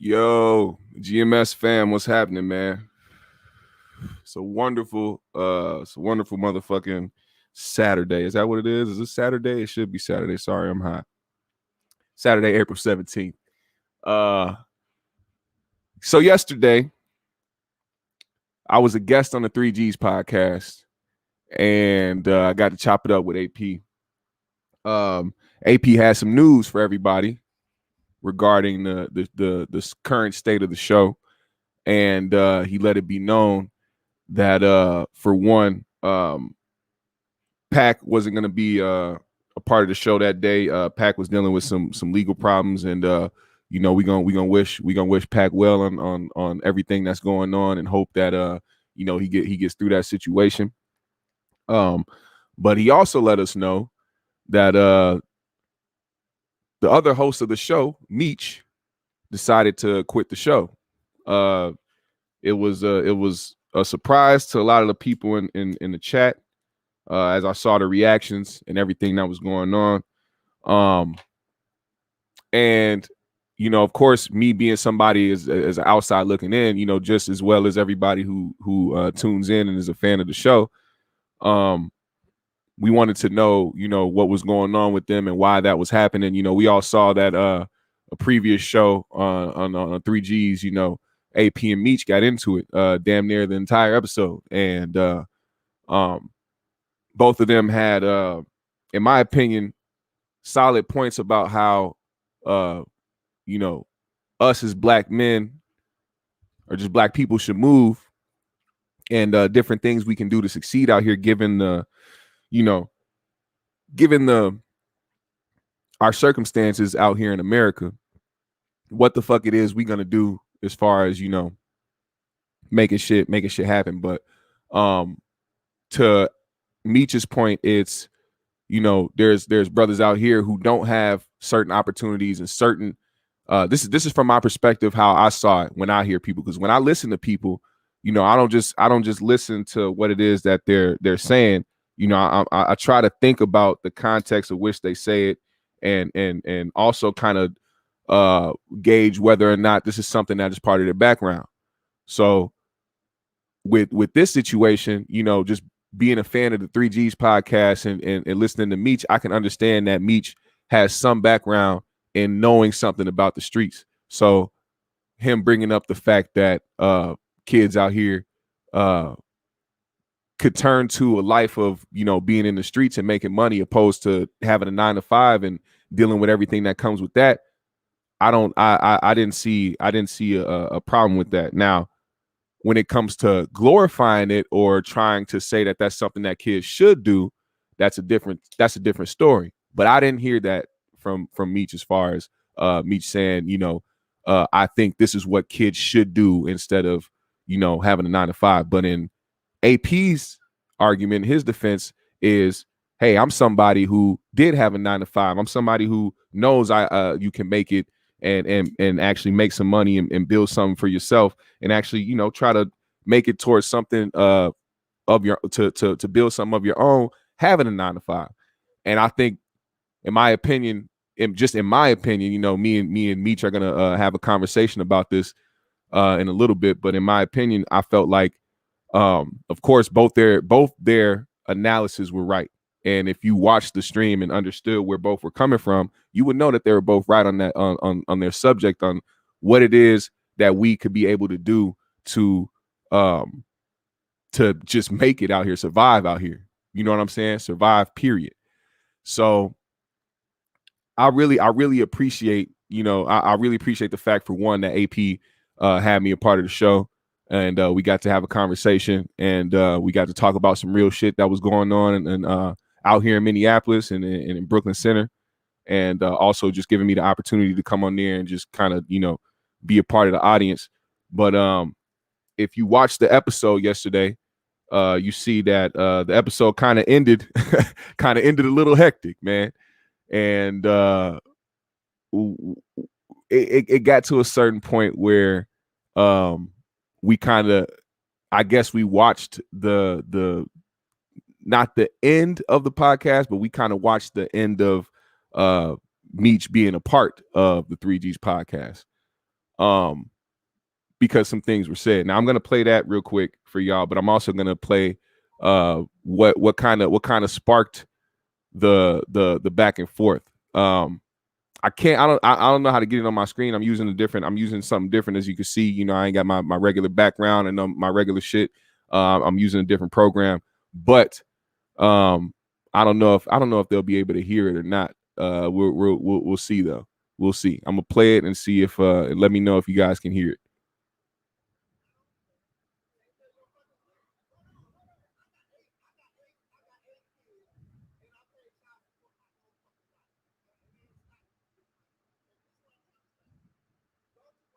Yo, GMS fam, what's happening, man? It's a wonderful motherfucking Saturday. Is that what it is? Is it Saturday? It should be Saturday. Sorry, I'm high. Saturday, April 17th. So yesterday, I was a guest on the 3Gs podcast, and I got to chop it up with AP. AP has some news for everybody regarding the current state of the show, and he let it be known that for one, Pack wasn't going to be a part of the show that day. Pack was dealing with some legal problems, and we gonna wish Pack well on everything that's going on, and hope that he gets through that situation. But he also let us know that the other host of the show, MEECH, decided to quit the show. It was a surprise to a lot of the people in the chat, as I saw the reactions and everything that was going on. And of course, me being somebody as an outside looking in, just as well as everybody who tunes in and is a fan of the show, we wanted to know, what was going on with them and why that was happening. We all saw that a previous show on 3Gs, AP and Meech got into it damn near the entire episode. And both of them had, in my opinion, solid points about how, us as black men or just black people should move, and different things we can do to succeed out here, given our circumstances out here in America. What the fuck it is we gonna do as far as making shit happen. But to Meech's point, it's there's brothers out here who don't have certain opportunities and certain this is from my perspective, how I saw it when I hear people, because when I listen to people, I don't just listen to what it is that they're saying. I try to think about the context of which they say it, and also kind of gauge whether or not this is something that is part of their background. So with this situation, just being a fan of the 3Gs podcast and listening to Meech, I can understand that Meech has some background in knowing something about the streets. So him bringing up the fact that kids out here could turn to a life of being in the streets and making money, opposed to having a 9-to-5 and dealing with everything that comes with that. I didn't see a problem with that. Now, when it comes to glorifying it or trying to say that that's something that kids should do, that's a different story. But I didn't hear that from Meech, as far as Meech saying, I think this is what kids should do instead of having a 9-to-5. But in AP's argument, his defense is, hey, I'm somebody who did have a 9-to-5. I'm somebody who knows you can make it and actually make some money and build something for yourself, and actually try to make it towards something of your to build something of your own, having a 9-to-5. And I think, in my opinion, me and Meech are gonna have a conversation about this in a little bit. But in my opinion, I felt like, of course, both their analysis were right. And if you watched the stream and understood where both were coming from, you would know that they were both right on that on their subject, on what it is that we could be able to do to just make it out here, survive out here. You know what I'm saying? Survive, period. So I really appreciate, I really appreciate the fact, for one, that AP had me a part of the show, and we got to have a conversation, and we got to talk about some real shit that was going on and out here in Minneapolis and in Brooklyn Center, and also just giving me the opportunity to come on there and just kind of be a part of the audience. But if you watched the episode yesterday, you see that the episode kind of ended a little hectic, man. And it got to a certain point where we kind of, I guess, we watched the not the end of the podcast, but we kind of watched the end of Meech being a part of the 3Gs podcast. because some things were said. Now I'm gonna play that real quick for y'all, but I'm also gonna play what kind of sparked the back and forth. I don't know how to get it on my screen. I'm using something different, as you can see. You know, I ain't got my regular background and my regular shit. I'm using a different program, but I don't know if they'll be able to hear it or not. We'll see though. We'll see. I'm gonna play it and see if let me know if you guys can hear it.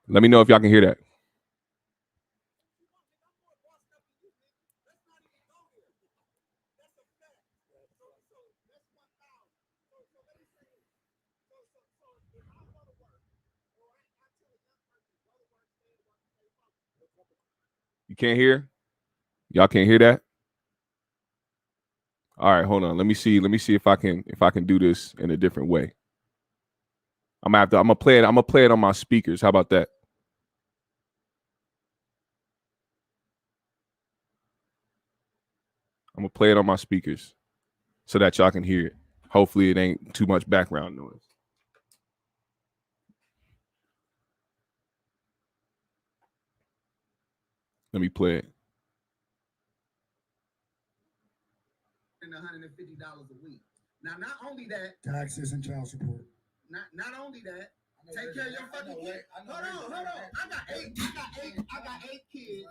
Let me know if y'all can hear that. You can't hear? Y'all can't hear that? All right, hold on. Let me see if I can do this in a different way. I'm gonna play it on my speakers. How about that? I'm gonna play it on my speakers so that y'all can hear it. Hopefully it ain't too much background noise. Let me play it. $150 a week. Now, not only that, taxes and child support. Not only that, take care of your fucking kids. Hold on. I got eight kids,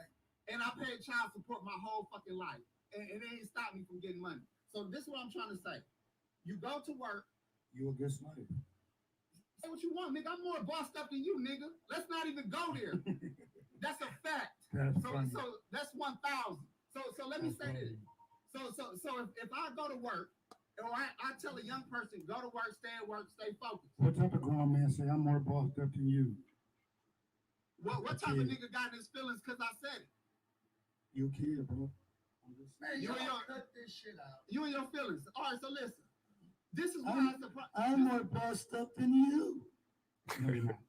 and I paid child support my whole fucking life, and it ain't stopped me from getting money. So this is what I'm trying to say. You go to work. You a good sniper. Say what you want, nigga. I'm more bossed up than you, nigga. Let's not even go there. That's a fact. So that's 1,000. So let me say this. So if I go to work, or I tell a young person, go to work, stay at work, stay focused. What type of grown man say I'm more bossed up than you? What type of nigga got his feelings because I said it? You a kid, bro. Man, you cut this shit out. You and your feelings. All right, so listen. This is why I'm more bossed up than you. No, you're not.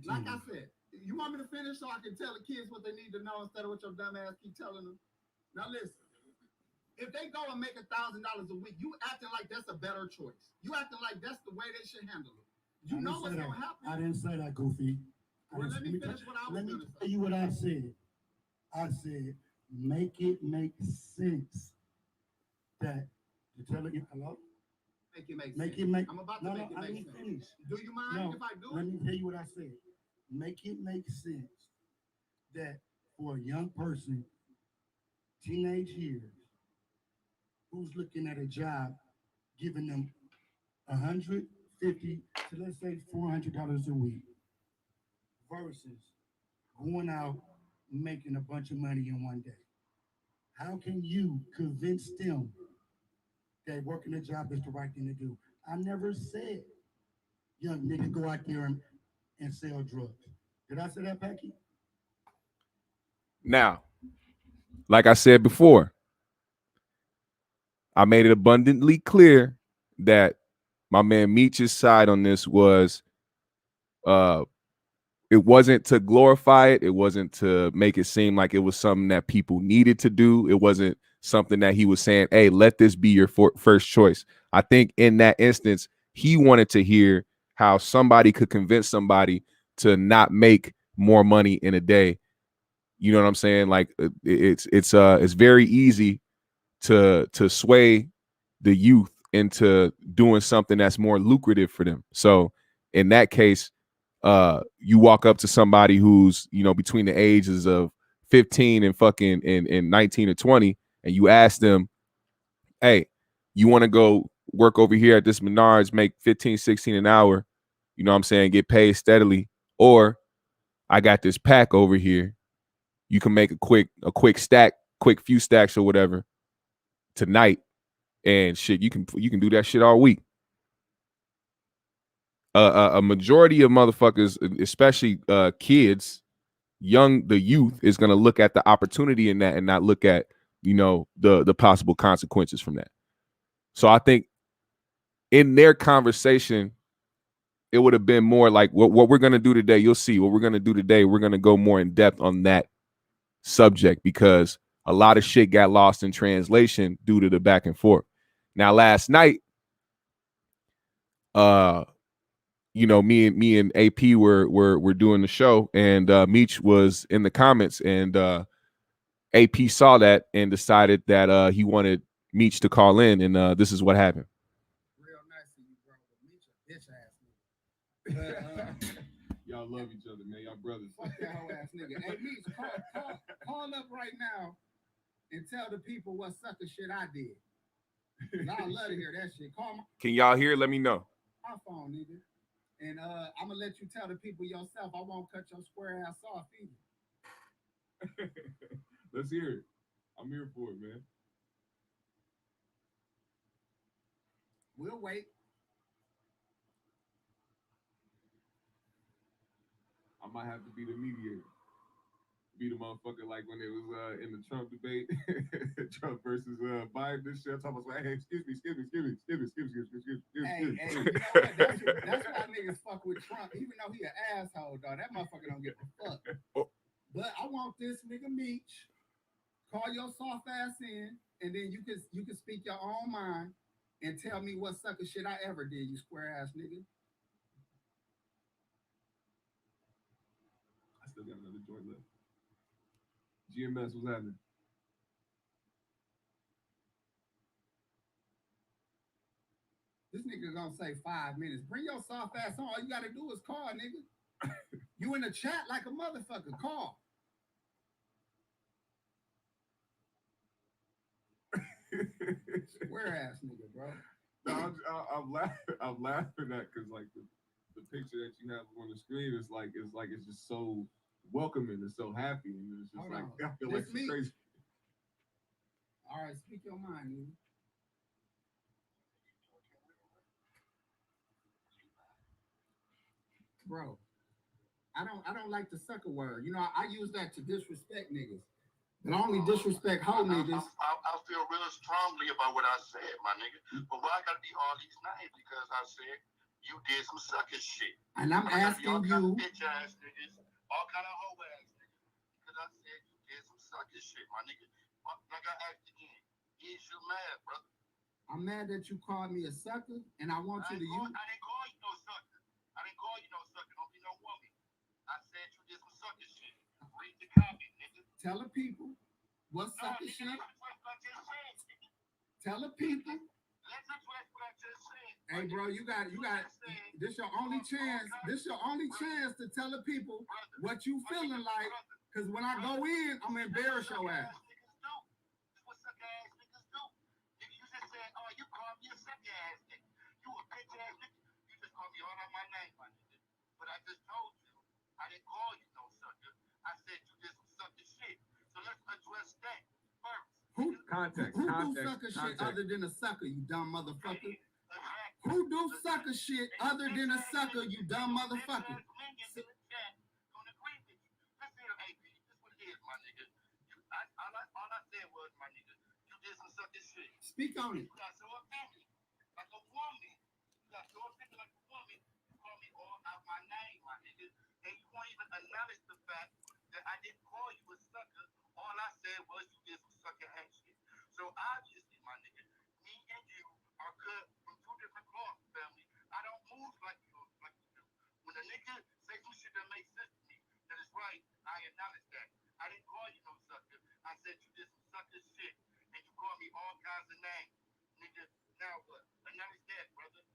Like I said, you want me to finish so I can tell the kids what they need to know instead of what your dumb ass keep telling them? Now listen. If they go and make $1,000 a week, you acting like that's a better choice. You acting like that's the way they should handle it. You know what's going to happen. I didn't say that, Goofy. Well, let me finish what I was going to say. Let me tell you what I said. I said, make it make sense that you're telling you, hello? Make it make sense. I'm about to make it make sense. Finish. Do you mind if I do let it? me tell you what I said. Make it make sense that for a young person, teenage years, who's looking at a job giving them $150 to, let's say, $400 a week versus going out making a bunch of money in one day. How can you convince them that working a job is the right thing to do? I never said, young nigga, go out there and sell drugs. Did I say that, Packy? Now, like I said before, I made it abundantly clear that my man MEECH's side on this was it wasn't to glorify it. It wasn't to make it seem like it was something that people needed to do. It wasn't something that he was saying, hey, let this be your first choice. I think in that instance, he wanted to hear how somebody could convince somebody to not make more money in a day. You know what I'm saying? Like it's very easy to sway the youth into doing something that's more lucrative for them. So in that case, you walk up to somebody who's, you know, between the ages of 15 and fucking and 19 or 20, and you ask them, hey, you want to go work over here at this Menards, make 15, 16 an hour, you know what I'm saying, get paid steadily, or I got this pack over here. You can make a quick stack, quick few stacks or whatever tonight, and shit, you can do that shit all week. A majority of motherfuckers, especially kids, the youth, is going to look at the opportunity in that and not look at, you know, the possible consequences from that. So I think in their conversation, it would have been more like what we're gonna do today. You'll see what we're gonna do today. We're gonna go more in depth on that subject because a lot of shit got lost in translation due to the back and forth. Now, last night, me and AP were doing the show, and MEECH was in the comments, and AP saw that and decided that he wanted MEECH to call in, and this is what happened. Real nice of you, bro. But Meech a bitch ass nigga. Y'all love each other, man. Y'all brothers. Fuck that hoe ass nigga. Hey, Meech, call up right now and tell the people what sucker shit I did. I love to hear that shit. Call Can y'all hear? Let me know. my phone, nigga. And I'm gonna let you tell the people yourself. I won't cut your square ass off either. Let's hear it. I'm here for it, man. We'll wait. I might have to be the mediator. Be the motherfucker like when it was in the Trump debate, Trump versus Biden. This shit, I'm talking about, hey, excuse me. Hey, you know what? That's why niggas fuck with Trump, even though he an asshole, dog. That motherfucker don't give a fuck. Oh. But I want this nigga Meech. Call your soft ass in, and then you can speak your own mind and tell me what sucker shit I ever did, you square ass nigga. I still got another joint left. GMS, what's happening? This nigga gonna say 5 minutes. Bring your soft ass on. All you gotta do is call, nigga. You in the chat like a motherfucker. Call. Square ass nigga, bro. No, I'm laughing at because like the picture that you have on the screen is like it's just so welcoming and so happy, and it's just Hold like on. I feel This like me? it's crazy. All right, speak your mind, nigga. Bro, I don't like the sucker word. You know, I use that to disrespect niggas. And I only disrespect hoe niggas. I feel real strongly about what I said, my nigga. But why I gotta be all these names? Because I said you did some sucker shit. And I'm asking you. Bitch ass niggas, all kind of hoe ass niggas. Because I said you did some sucker shit, my nigga. Like I asked again, is you mad, brother? I'm mad that you called me a sucker, and I want you to use. I didn't call you no sucker. I didn't call you no sucker. Don't be no woman. I said you did some sucker shit. Read the comment, nigga. Tell the people what sucker shit. Tell the people. Let's address what I just said. Hey, bro, you got. This your only chance. This your only chance to tell the people what you feeling like. Cause when I go in, I'm gonna embarrass your ass. What sucker ass niggas do? You just said, oh, you call me a sucker ass nigga. You a bitch ass nigga. You just called me all out my name, my nigga. But I just told you, I didn't call you no sucker. I said you did some sucker shit. So let's address that first. Who do sucker shit other than a sucker, you dumb motherfucker? Who do sucker shit other than a sucker, you dumb motherfucker? All I said was, my nigga, you did some sucker shit. Speak on it. You got so offended, like a woman. You got so offended like a woman. You call me all out my name, my nigga. And you won't even acknowledge the fact that I didn't call you a sucker. All I said was you did some sucker ass shit. So obviously, my nigga, me and you are cut from two different cloths, family. I don't move like you do. When a nigga say some shit that makes sense to me, that is right, I acknowledge that. I didn't call you no sucker. I said you did some sucker shit, and you called me all kinds of names, nigga. Now what? Acknowledge that, brother.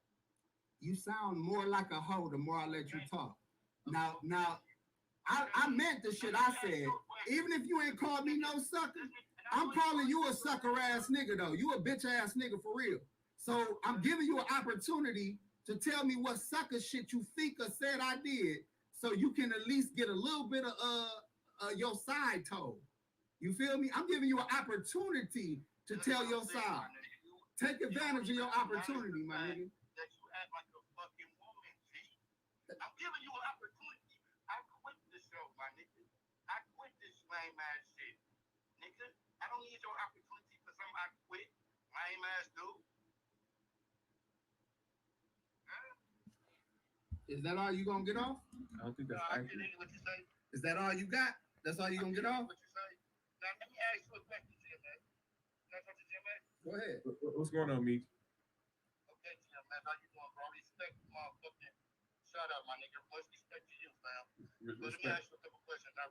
You sound more like a hoe the more I let you talk. Now, I meant the shit I said. Even if you ain't called me no sucker, I'm calling you a sucker ass nigga though. You a bitch ass nigga for real. So I'm giving you an opportunity to tell me what sucker shit you think or said I did, so you can at least get a little bit of your side told. You feel me? I'm giving you an opportunity to tell your side. Take advantage of your opportunity, my nigga. That you act like a fucking woman, G. I'm giving you an opportunity. I quit the show, my nigga. I quit this lame ass shit. Nigga, I don't need your opportunity for something I quit. Lame ass dude. Is that all you gonna get off? I don't think that's I accurate. what you say. Is that all you got? That's all you gonna get off? What you say? Now let me ask you a question, GMS. Can I talk to GMS? Go ahead. What's going on, Meech? Okay, GMS, how you doing, bro? Respect, motherfucking. Shout out, my nigga. Much respect to you, fam. But let me ask you a couple questions. I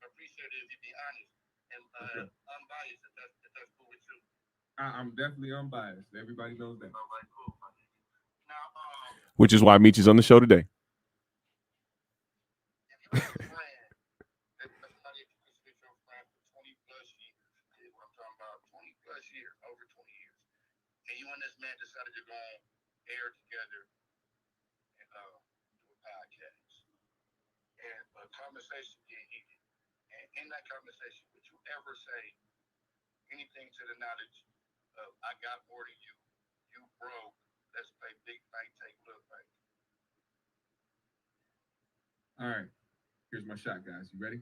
appreciate it if you be honest and unbiased. If that's cool with you. I'm definitely unbiased. Everybody knows that. All right, cool, my nigga. Now, Which is why Meech is on the show today. if you have a friend, that's somebody that you consider your friend for 20 plus years, is what I'm talking about, 20 plus years, over 20 years, and you and this man decided to go on air together and do a podcast, and a conversation get heated, and in that conversation, would you ever say anything to the knowledge of I got more than you, you broke, let's play big bank, take little bank? All right. Here's my shot, guys. You ready?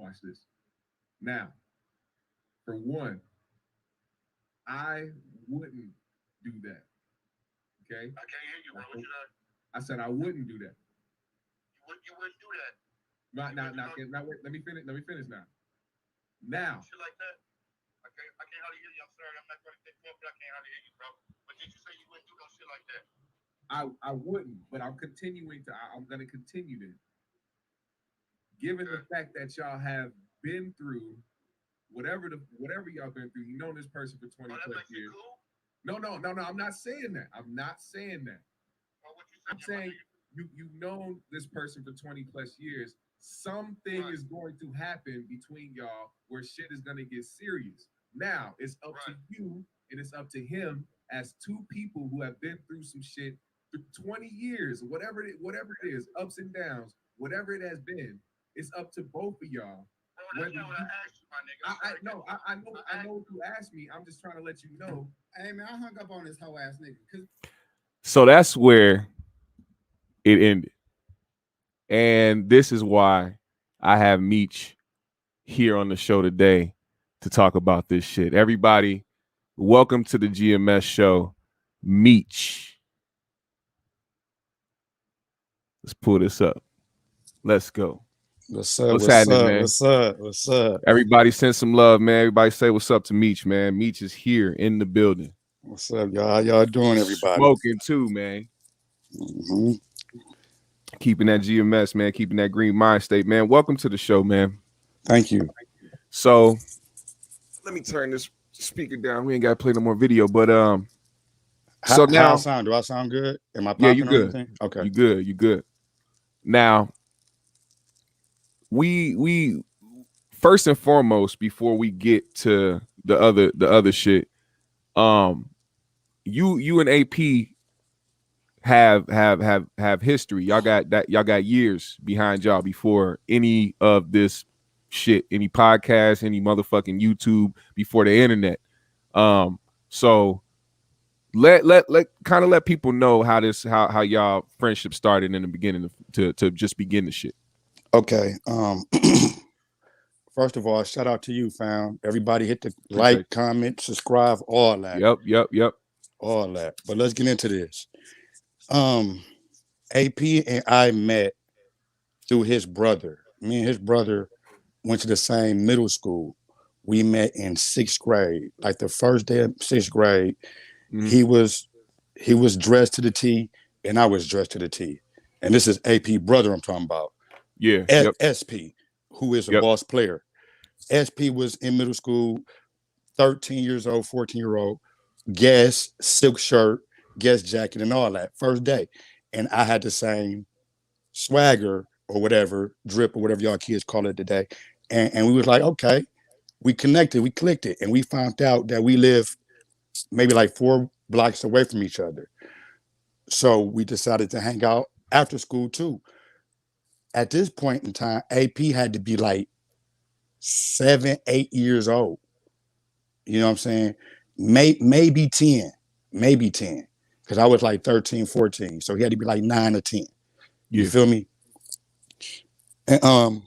Watch this. Now, for one, I wouldn't do that. Okay? I can't hear you, bro. What you say? I said I wouldn't do that. You wouldn't do that. Now, wait, let me finish now. Now, Shit like that. I can't hardly hear you. I'm sorry. I'm not going to take you up, but I can't hardly hear you, bro. But did you say you wouldn't do no shit like that? I wouldn't, but I'm gonna continue to. Given the fact that y'all have been through whatever y'all been through, you know this person for 20 plus years. Cool? No, I'm not saying that. I'm saying you've known this person for 20 plus years. Something is going to happen between y'all where shit is gonna get serious. Now it's up to you and it's up to him as two people who have been through some shit for 20 years, whatever it is, ups and downs, whatever it has been. It's up to both of y'all. Bro, that's not what I asked you, my nigga. I know what you asked me. I'm just trying to let you know. Hey man, I hung up on this hoe ass nigga. So that's where it ended. And this is why I have Meech here on the show today to talk about this shit. Everybody, welcome to the GMS Show, MEECH. Let's pull this up. Let's go. What's up? What's happening, man? What's up? Everybody send some love, man. Everybody say what's up to Meech, man. Meech is here in the building. What's up, y'all? How y'all doing, everybody? Smoking too, man. Mm-hmm. Keeping that GMS, man. Keeping that green mind state, man. Welcome to the show, man. Thank you. So let me turn this speaker down. We ain't got to play no more video, but so now how I sound? Do I sound good? Am I popping? Yeah, you good. Or anything? Okay, you good. Now, we first and foremost, before we get to the other shit, you and AP have history. Y'all got years behind y'all before any of this shit, any podcast, any motherfucking YouTube, before the internet. So let people know how y'all friendship started in the beginning to just begin the shit. Okay. First of all, shout out to you, fam. Everybody hit the like, comment, subscribe, all that. Yep. All that. But let's get into this. AP and I met through his brother. Me and his brother went to the same middle school. We met in 6th grade. Like the first day of 6th grade, he was dressed to the T, and I was dressed to the T. And this is AP brother I'm talking about. Yeah. SP, who is a boss player. SP was in middle school, 13 years old, 14-year-old, Guess, silk shirt, Guess jacket, and all that. First day. And I had the same swagger or whatever, drip or whatever y'all kids call it today. And we was like, okay, we connected, we clicked it. And we found out that we live maybe like 4 blocks away from each other. So we decided to hang out after school too. At this point in time, AP had to be like 7, 8 years old. You know what I'm saying? Maybe 10. Because I was like 13, 14. So he had to be like 9 or 10. You feel me? And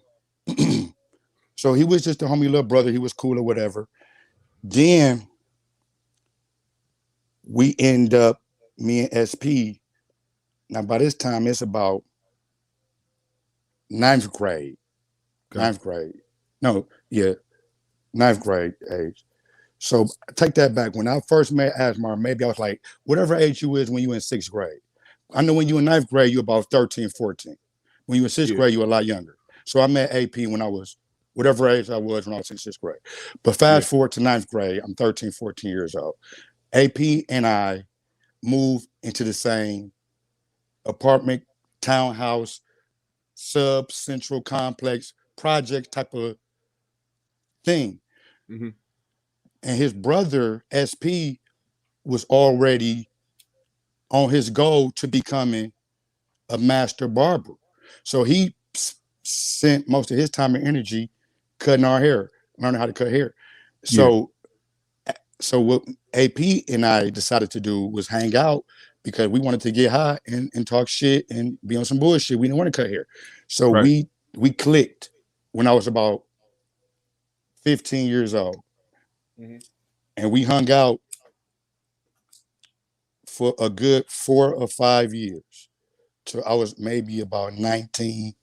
so he was just a homie little brother. He was cool or whatever. Then we end up, me and SP. Now by this time it's about ninth grade. Okay. Ninth grade. No, yeah, ninth grade age. So take that back. When I first met Asmar, maybe I was like, whatever age you is when you in sixth grade. I know when you in ninth grade, you're about 13, 14. When you in sixth Yeah. grade, you're a lot younger. So I met AP when I was whatever age I was when I was in sixth grade. But fast forward to ninth grade, I'm 13, 14 years old. AP and I moved into the same apartment, townhouse, sub central complex project type of thing. Mm-hmm. And his brother, SP, was already on his goal to becoming a master barber. So he spent most of his time and energy cutting our hair, learning how to cut hair. So, so what AP and I decided to do was hang out because we wanted to get high and talk shit and be on some bullshit. We didn't want to cut hair. So Right. we clicked when I was about 15 years old. Mm-hmm. And we hung out for a good 4 or 5 years. So I was maybe about 19,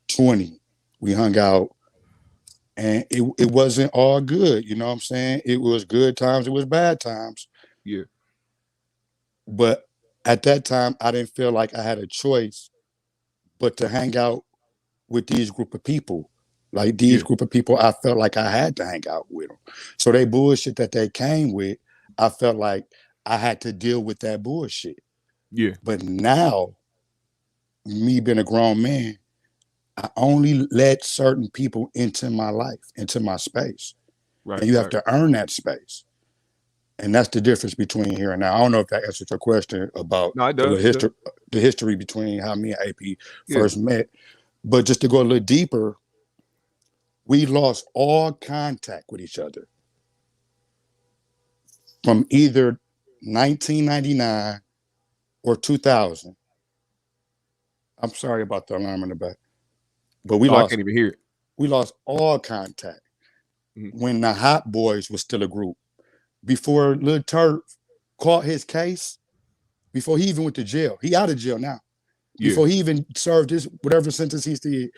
20. We hung out and it wasn't all good. You know what I'm saying? It was good times, it was bad times. Yeah. But at that time, I didn't feel like I had a choice but to hang out with these group of people. Like these group of people, I felt like I had to hang out with them. So they bullshit that they came with, I felt like I had to deal with that bullshit. Yeah. But now, me being a grown man, I only let certain people into my life, into my space. Right. And you have to earn that space. And that's the difference between here and now. I don't know if that answers your question about No, it does. the history between how me and AP Yeah. first met. But just to go a little deeper, we lost all contact with each other from either 1999 or 2000. I'm sorry about the alarm in the back, but I can't even hear it. we lost all contact when the Hot Boys was still a group. Before Lil Turk caught his case, before he even went to jail, he out of jail now. Yeah. Before he even served his whatever sentence he did,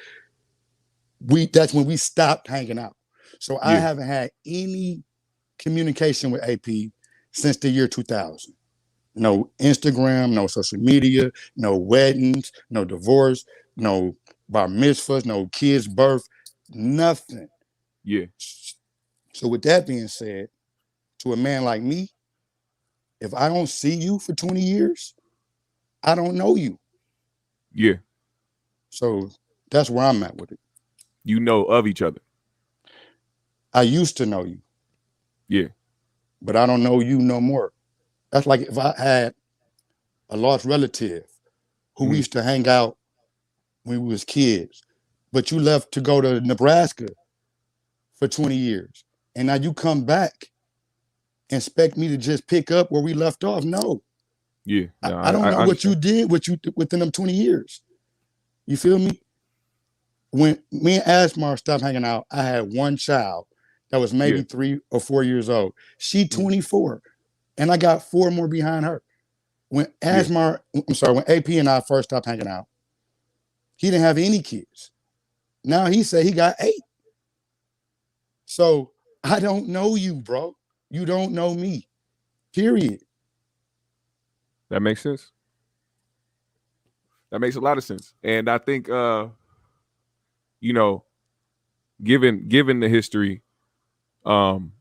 that's when we stopped hanging out. So I haven't had any communication with AP since the year 2000. No Instagram, no social media, no weddings, no divorce, no bar mitzvahs, no kids' birth, nothing. Yeah. So with that being said, to a man like me, if I don't see you for 20 years, I don't know you. Yeah. So that's where I'm at with it. You know of each other. I used to know you. Yeah. But I don't know you no more. That's like if I had a lost relative who we used to hang out when we was kids, but you left to go to Nebraska for 20 years. And now you come back and expect me to just pick up where we left off. No. Yeah. No, I don't know what you did within them 20 years. You feel me? When me and Asmar stopped hanging out, I had one child that was maybe 3 or 4 years old. She 24, and I got 4 more behind her. When when AP and I first stopped hanging out, he didn't have any kids. Now he said he got 8. So I don't know you, bro. You don't know me. Period. That makes sense. That makes a lot of sense. And I think you know, given the history, and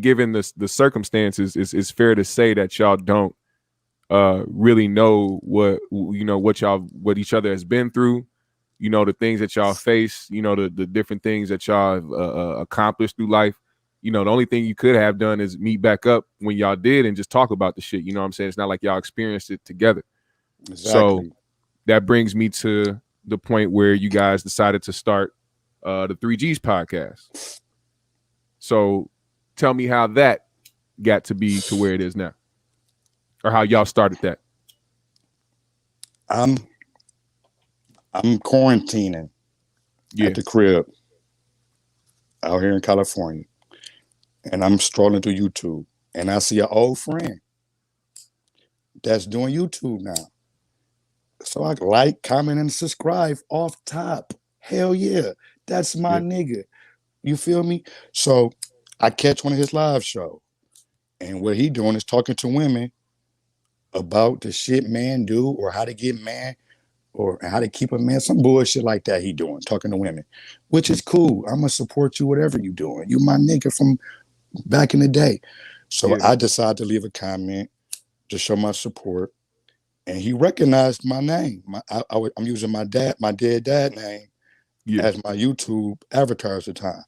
given the circumstances, it's fair to say that y'all don't really know what each other has been through, the things that y'all face, the different things that y'all have accomplished through life. The only thing you could have done is meet back up when y'all did and just talk about the shit. You know what I'm saying? It's not like y'all experienced it together. Exactly. So that brings me to the point where you guys decided to start the 3Gs podcast. So tell me how that got to be to where it is now, or how y'all started that. I'm quarantining at the crib out here in California, and I'm strolling through YouTube, and I see an old friend that's doing YouTube now. So I like, comment, and subscribe off top. Hell yeah. That's my Yeah. nigga. You feel me? So I catch one of his live shows. And what he doing is talking to women about the shit man do or how to get man or how to keep a man, some bullshit like that he doing, talking to women, which is cool. I'm gonna support you, whatever you doing. You my nigga from back in the day. So Yeah. I decided to leave a comment to show my support. And he recognized my name. I'm using my dead dad name Yeah. as my YouTube avatar at the time.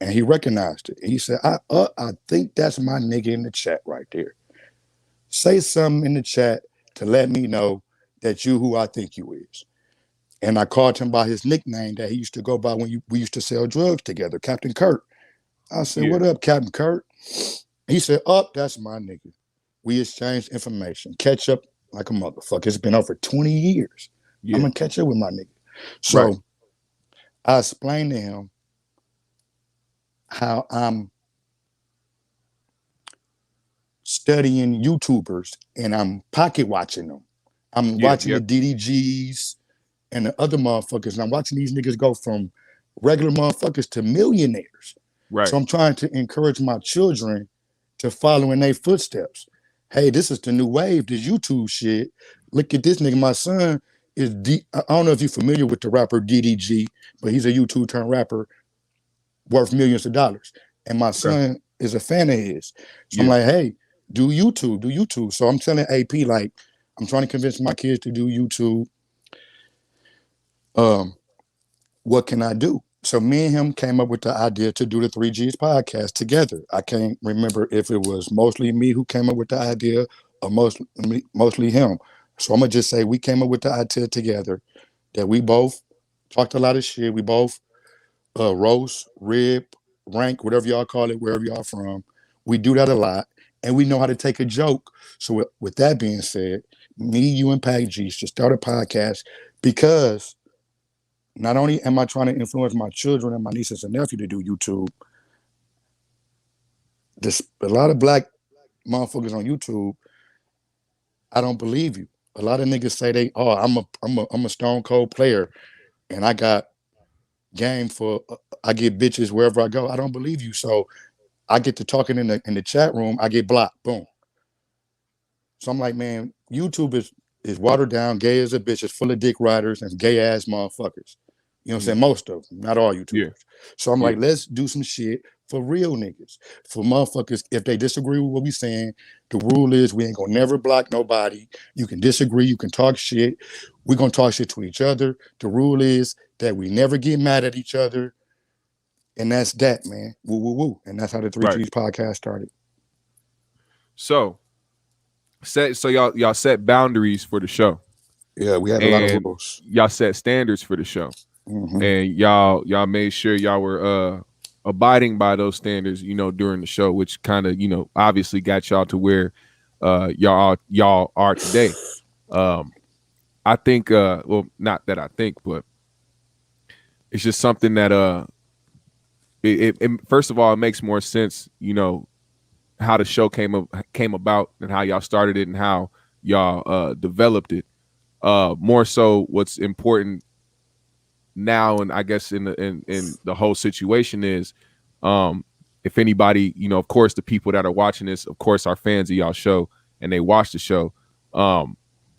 And he recognized it. He said, I think that's my nigga in the chat right there. Say something in the chat to let me know that you who I think you is. And I called him by his nickname that he used to go by when we used to sell drugs together, Captain Kurt. I said, Yeah. what up, Captain Kurt? He said, that's my nigga. We exchanged information. Catch up like a motherfucker. It's been over 20 years. I'm Yeah. going to catch up with my nigga. Right. So I explained to him how I'm studying YouTubers and I'm pocket watching them. I'm Yeah. watching Yeah. the DDGs and the other motherfuckers, and I'm watching these niggas go from regular motherfuckers to millionaires. Right. So I'm trying to encourage my children to follow in their footsteps. Hey, this is the new wave, this YouTube shit. Look at this nigga. My son is I don't know if you're familiar with the rapper DDG, but he's a YouTube turned rapper worth millions of dollars. And my Okay. son is a fan of his. So I'm Yeah. like, hey, do YouTube. So I'm telling AP, like, I'm trying to convince my kids to do YouTube. What can I do? So me and him came up with the idea to do the 3Gs podcast together. I can't remember if it was mostly me who came up with the idea or mostly him. So I'm gonna just say we came up with the idea together that we both talked a lot of shit. We both roast, rib, rank, whatever y'all call it, wherever y'all from. We do that a lot, and we know how to take a joke. So with that being said, me, you, and Pack G should start a podcast because not only am I trying to influence my children and my nieces and nephew to do YouTube, there's a lot of black motherfuckers on YouTube. I don't believe you. A lot of niggas say I'm a stone cold player and I got game for I get bitches wherever I go. I don't believe you. So I get to talking in the chat room, I get blocked. Boom. So I'm like, man, YouTube is watered down, gay as a bitch, it's full of dick riders and gay ass motherfuckers. You know what I'm saying? Most of them, not all Yeah. YouTubers. So I'm Yeah. like, let's do some shit for real niggas, for motherfuckers. If they disagree with what we saying, the rule is we ain't gonna never block nobody. You can disagree, you can talk shit. We're gonna talk shit to each other. The rule is that we never get mad at each other. And that's that, man. Woo, woo, woo. And that's how the Three Right. G's podcast started. So y'all set boundaries for the show, Yeah, we had a lot of and rules. y'all set standards for the show, Mm-hmm. and y'all made sure y'all were abiding by those standards, during the show, which kind of obviously got y'all to where y'all are today. I think well, not that I think, but it's just something that it first of all, it makes more sense, how the show came about and how y'all started it and how y'all developed it. More so, what's important now, and I guess in the whole situation is, if anybody, of course, the people that are watching this, of course, are fans of y'all show and they watch the show.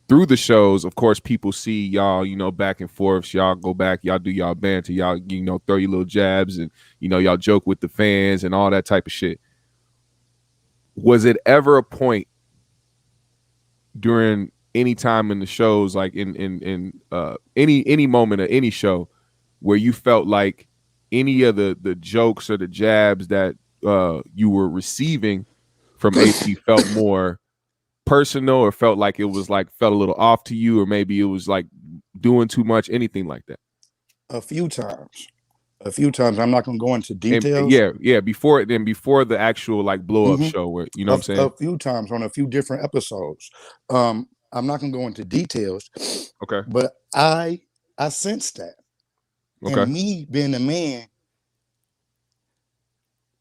Through the shows, of course, people see y'all, back and forth. Y'all go back, y'all do y'all banter, y'all, throw your little jabs, and y'all joke with the fans and all that type of shit. Was it ever a point during any time in the shows, like in any moment of any show, where you felt like any of the jokes or the jabs that you were receiving from AP felt more personal, or felt like it was like felt a little off to you, or maybe it was like doing too much, anything like that? A few times. I'm not gonna go into And details. yeah, before the actual like blow up show, where what I'm saying. A few times on a few different episodes. I'm not gonna go into details, Okay. but I sensed that. Okay. And me being the man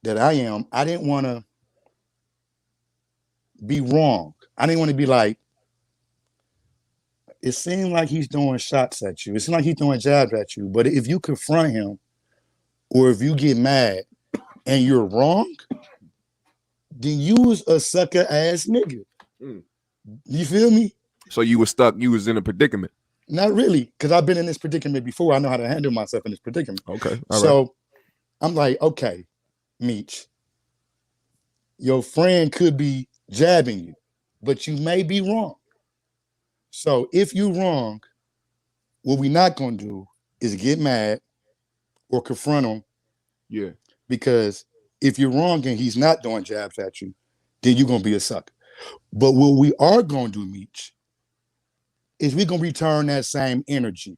that I am, I didn't want to be wrong. I didn't want to be like, it seemed like he's throwing shots at you. It seems like he's throwing jabs at you. But if you confront him, or if you get mad and you're wrong, then you was a sucker ass nigga. You feel me? So you were stuck. You was in a predicament. Not really, because I've been in this predicament before. I know how to handle myself in this predicament. Okay. All so right. I'm like, okay, MEECH, your friend could be jabbing you, but you may be wrong. So if you're wrong, what we're not going to do is get mad or confront him. Yeah. Because if you're wrong and he's not throwing jabs at you, then you're going to be a sucker. But what we are going to do, MEECH, is we're going to return that same energy.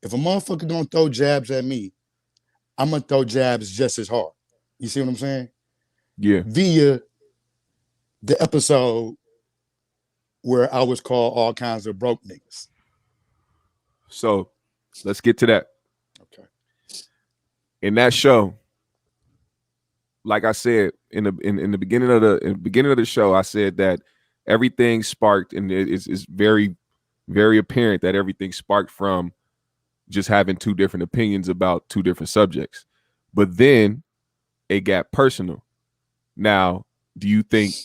If a motherfucker going to throw jabs at me, I'm going to throw jabs just as hard. You see what I'm saying? Yeah. Via the episode where I was called all kinds of broke niggas. So let's get to that. Okay. In that show, like I said in the beginning of the show, I said that everything sparked, and it's very, very apparent that everything sparked from just having two different opinions about two different subjects. But then it got personal. Now, do you think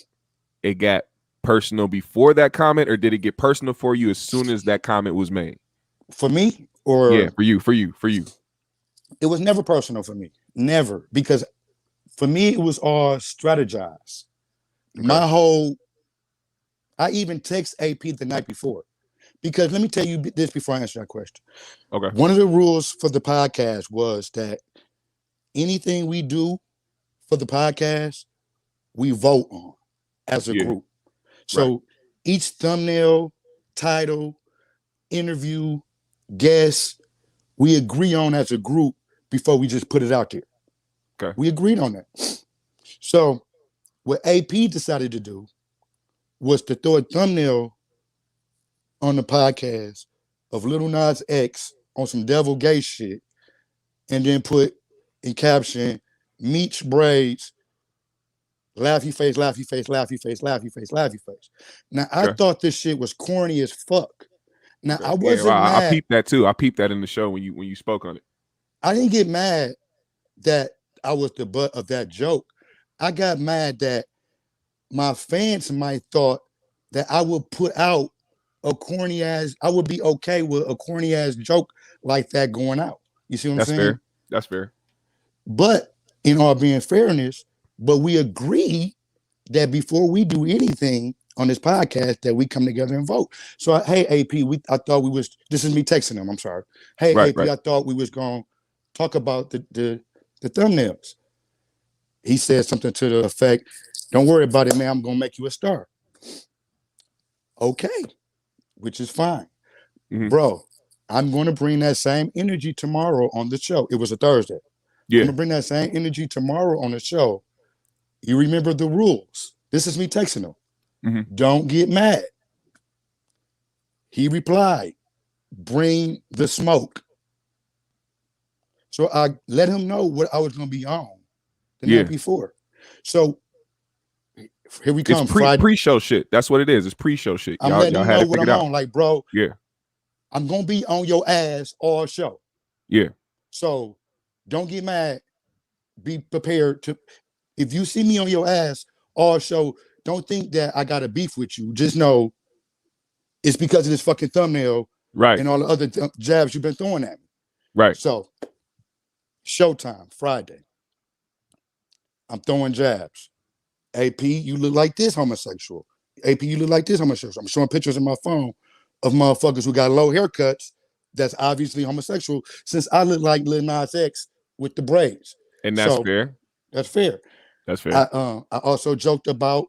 it got personal before that comment, or did it get personal for you as soon as that comment was made? For me, or yeah, for you. It was never personal for me. Never. Because for me, it was all strategized. Okay. I even text AP the night before. Because let me tell you this before I answer that question. Okay. One of the rules for the podcast was that anything we do for the podcast, we vote on as a group. So each thumbnail, title, interview, guest, we agree on as a group before we just put it out there. Okay. We agreed on that. So what AP decided to do was to throw a thumbnail on the podcast of Lil Nas X on some devil gay shit, and then put in caption, MEECH braids, laughy face, laughy face, laughy face, laughy face, laughy face. Now, I thought this shit was corny as fuck. Now, I wasn't mad. I peeped that too. I peeped that in the show when you spoke on it. I didn't get mad that I was the butt of that joke. I got mad that my fans might thought that I would put out a corny ass, I would be okay with a corny ass joke like that going out. You see what I'm saying? Fair. That's fair. But in all being fairness, but we agree that before we do anything on this podcast, that we come together and vote. So, hey, AP, I thought we was, this is me texting him, I'm sorry. Hey, AP, I thought we was going to talk about the thumbnails. He said something to the effect, don't worry about it, man, I'm going to make you a star. Okay, which is fine. Mm-hmm. Bro, I'm going to bring that same energy tomorrow on the show. It was a Thursday. Yeah. I'm going to bring that same energy tomorrow on the show. You remember the rules. This is me texting him. Mm-hmm. Don't get mad. He replied, bring the smoke. So I let him know what I was going to be on the night before. So here we come. It's pre-show shit. That's what it is. It's pre-show shit. I'm letting him know what I'm on. Like, bro, I'm going to be on your ass all show. Yeah. So don't get mad. Be prepared to, if you see me on your ass all show, don't think that I got a beef with you. Just know it's because of this fucking thumbnail, right? And all the other jabs you've been throwing at me, right? So, showtime Friday. I'm throwing jabs. AP, you look like this homosexual. AP, you look like this homosexual. I'm showing pictures on my phone of motherfuckers who got low haircuts. That's obviously homosexual. Since I look like Lil Nas X with the braids, and that's fair. That's fair. That's fair. I also joked about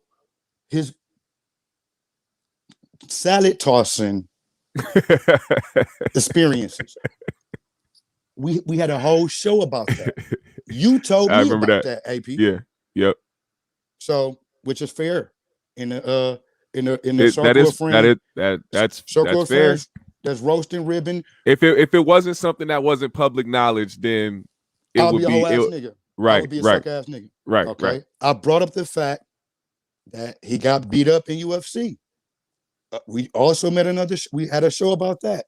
his salad tossing experiences. We had a whole show about that. You told me about that, AP. Yeah. Yep. So, which is fair in the circle of friends. That's circle of fair. Friends that's roasting ribbon. If it wasn't something that wasn't public knowledge, then I'll be a whole ass nigga. Right. I would be a suck ass nigga. Right. Okay. Right. I brought up the fact that he got beat up in UFC. We also met we had a show about that.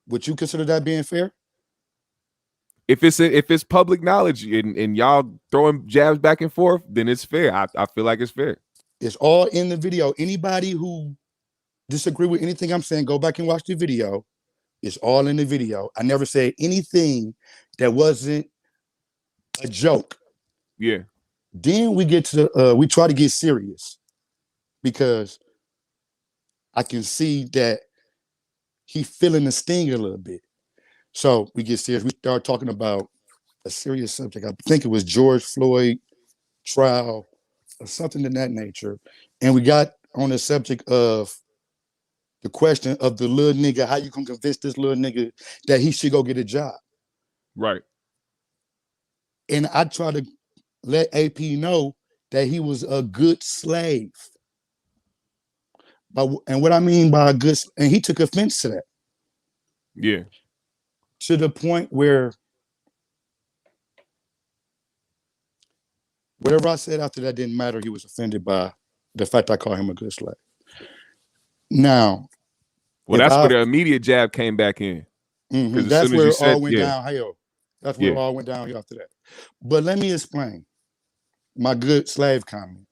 Would you consider that being fair? If it's public knowledge and y'all throwing jabs back and forth, then it's fair. I feel like it's fair. It's all in the video. Anybody who disagree with anything I'm saying, go back and watch the video. It's all in the video. I never said anything that wasn't a joke. Yeah. Then we get to we try to get serious because I can see that he feeling the sting a little bit. So we get serious. We start talking about a serious subject. I think it was George Floyd trial or something in that nature. And we got on the subject of the question of the little nigga, how you can convince this little nigga that he should go get a job. Right. And I try to let AP know that he was a good slave. And what I mean by a good, and he took offense to that. Yeah. To the point where whatever I said after that didn't matter. He was offended by the fact I call him a good slave. Now, well, that's where the immediate jab came back in. That's where it all went downhill. That's where it all went downhill after that. But let me explain my good slave comment.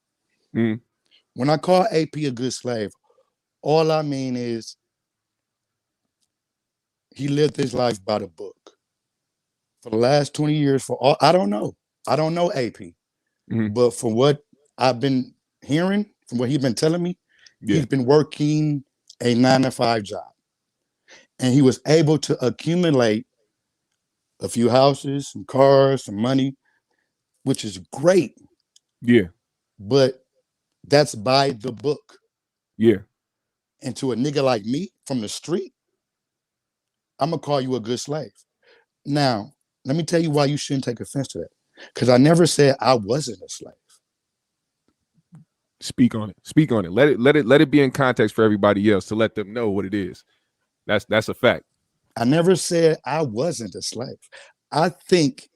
When I call AP a good slave, all I mean is he lived his life by the book. For the last 20 years, I don't know AP. But from what I've been hearing, from what he's been telling me, he's been working a 9-to-5 job. And he was able to accumulate a few houses, some cars, some money, which is great. Yeah. But that's by the book. Yeah. And to a nigga like me from the street, I'm going to call you a good slave. Now, let me tell you why you shouldn't take offense to that. Because I never said I wasn't a slave. Speak on it. Speak on it. Let it be in context for everybody else to let them know what it is. That's a fact. I never said I wasn't a slave. I think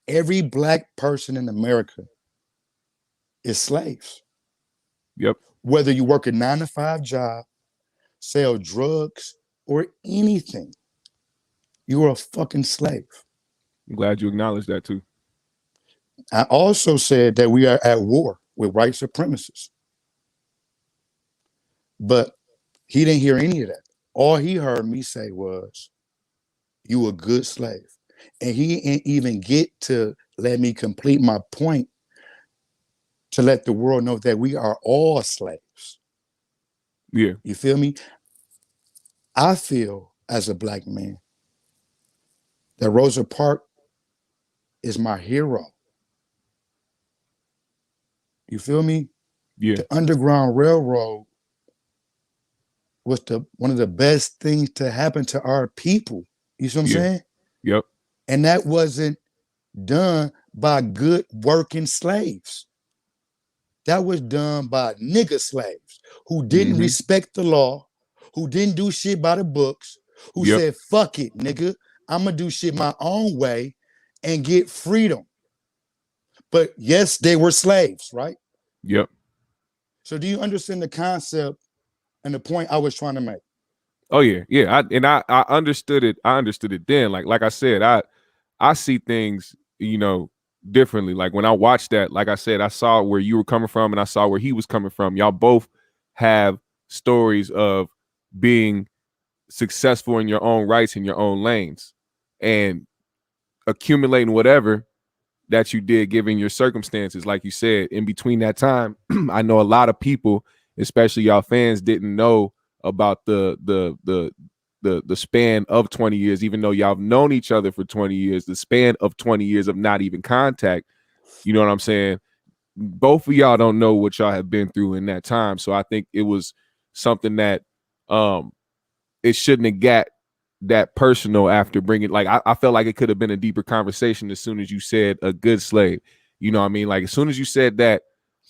every black person in America is slaves. Yep. Whether you work a 9-to-5 job, sell drugs, or anything, you are a fucking slave. I'm glad you acknowledged that too. I also said that we are at war with white supremacists. But he didn't hear any of that. All he heard me say was, you a good slave. And he didn't even get to let me complete my point to let the world know that we are all slaves. Yeah. You feel me? I feel as a black man that Rosa Parks is my hero. You feel me? Yeah. The Underground Railroad was one of the best things to happen to our people. You see what I'm saying? Yep. And that wasn't done by good working slaves. That was done by nigga slaves who didn't respect the law, who didn't do shit by the books, who said, fuck it, nigga, I'm gonna do shit my own way and get freedom. But yes, they were slaves, right? Yep. So do you understand the concept and the point I was trying to make? Oh yeah, yeah. I understood it. I understood it then. Like I said, I see things, differently. Like when I watched that, like I said, I saw where you were coming from and I saw where he was coming from. Y'all both have stories of being successful in your own rights in your own lanes and accumulating whatever that you did given your circumstances. Like you said, in between that time, I know a lot of people, especially y'all fans, didn't know about the span of 20 years, even though y'all have known each other for 20 years, the span of 20 years of not even contact. You know what I'm saying? Both of y'all don't know what y'all have been through in that time. So I think it was something that it shouldn't have got that personal after bringing, like, I felt like it could have been a deeper conversation as soon as you said a good slave. You know what I mean? Like, as soon as you said that,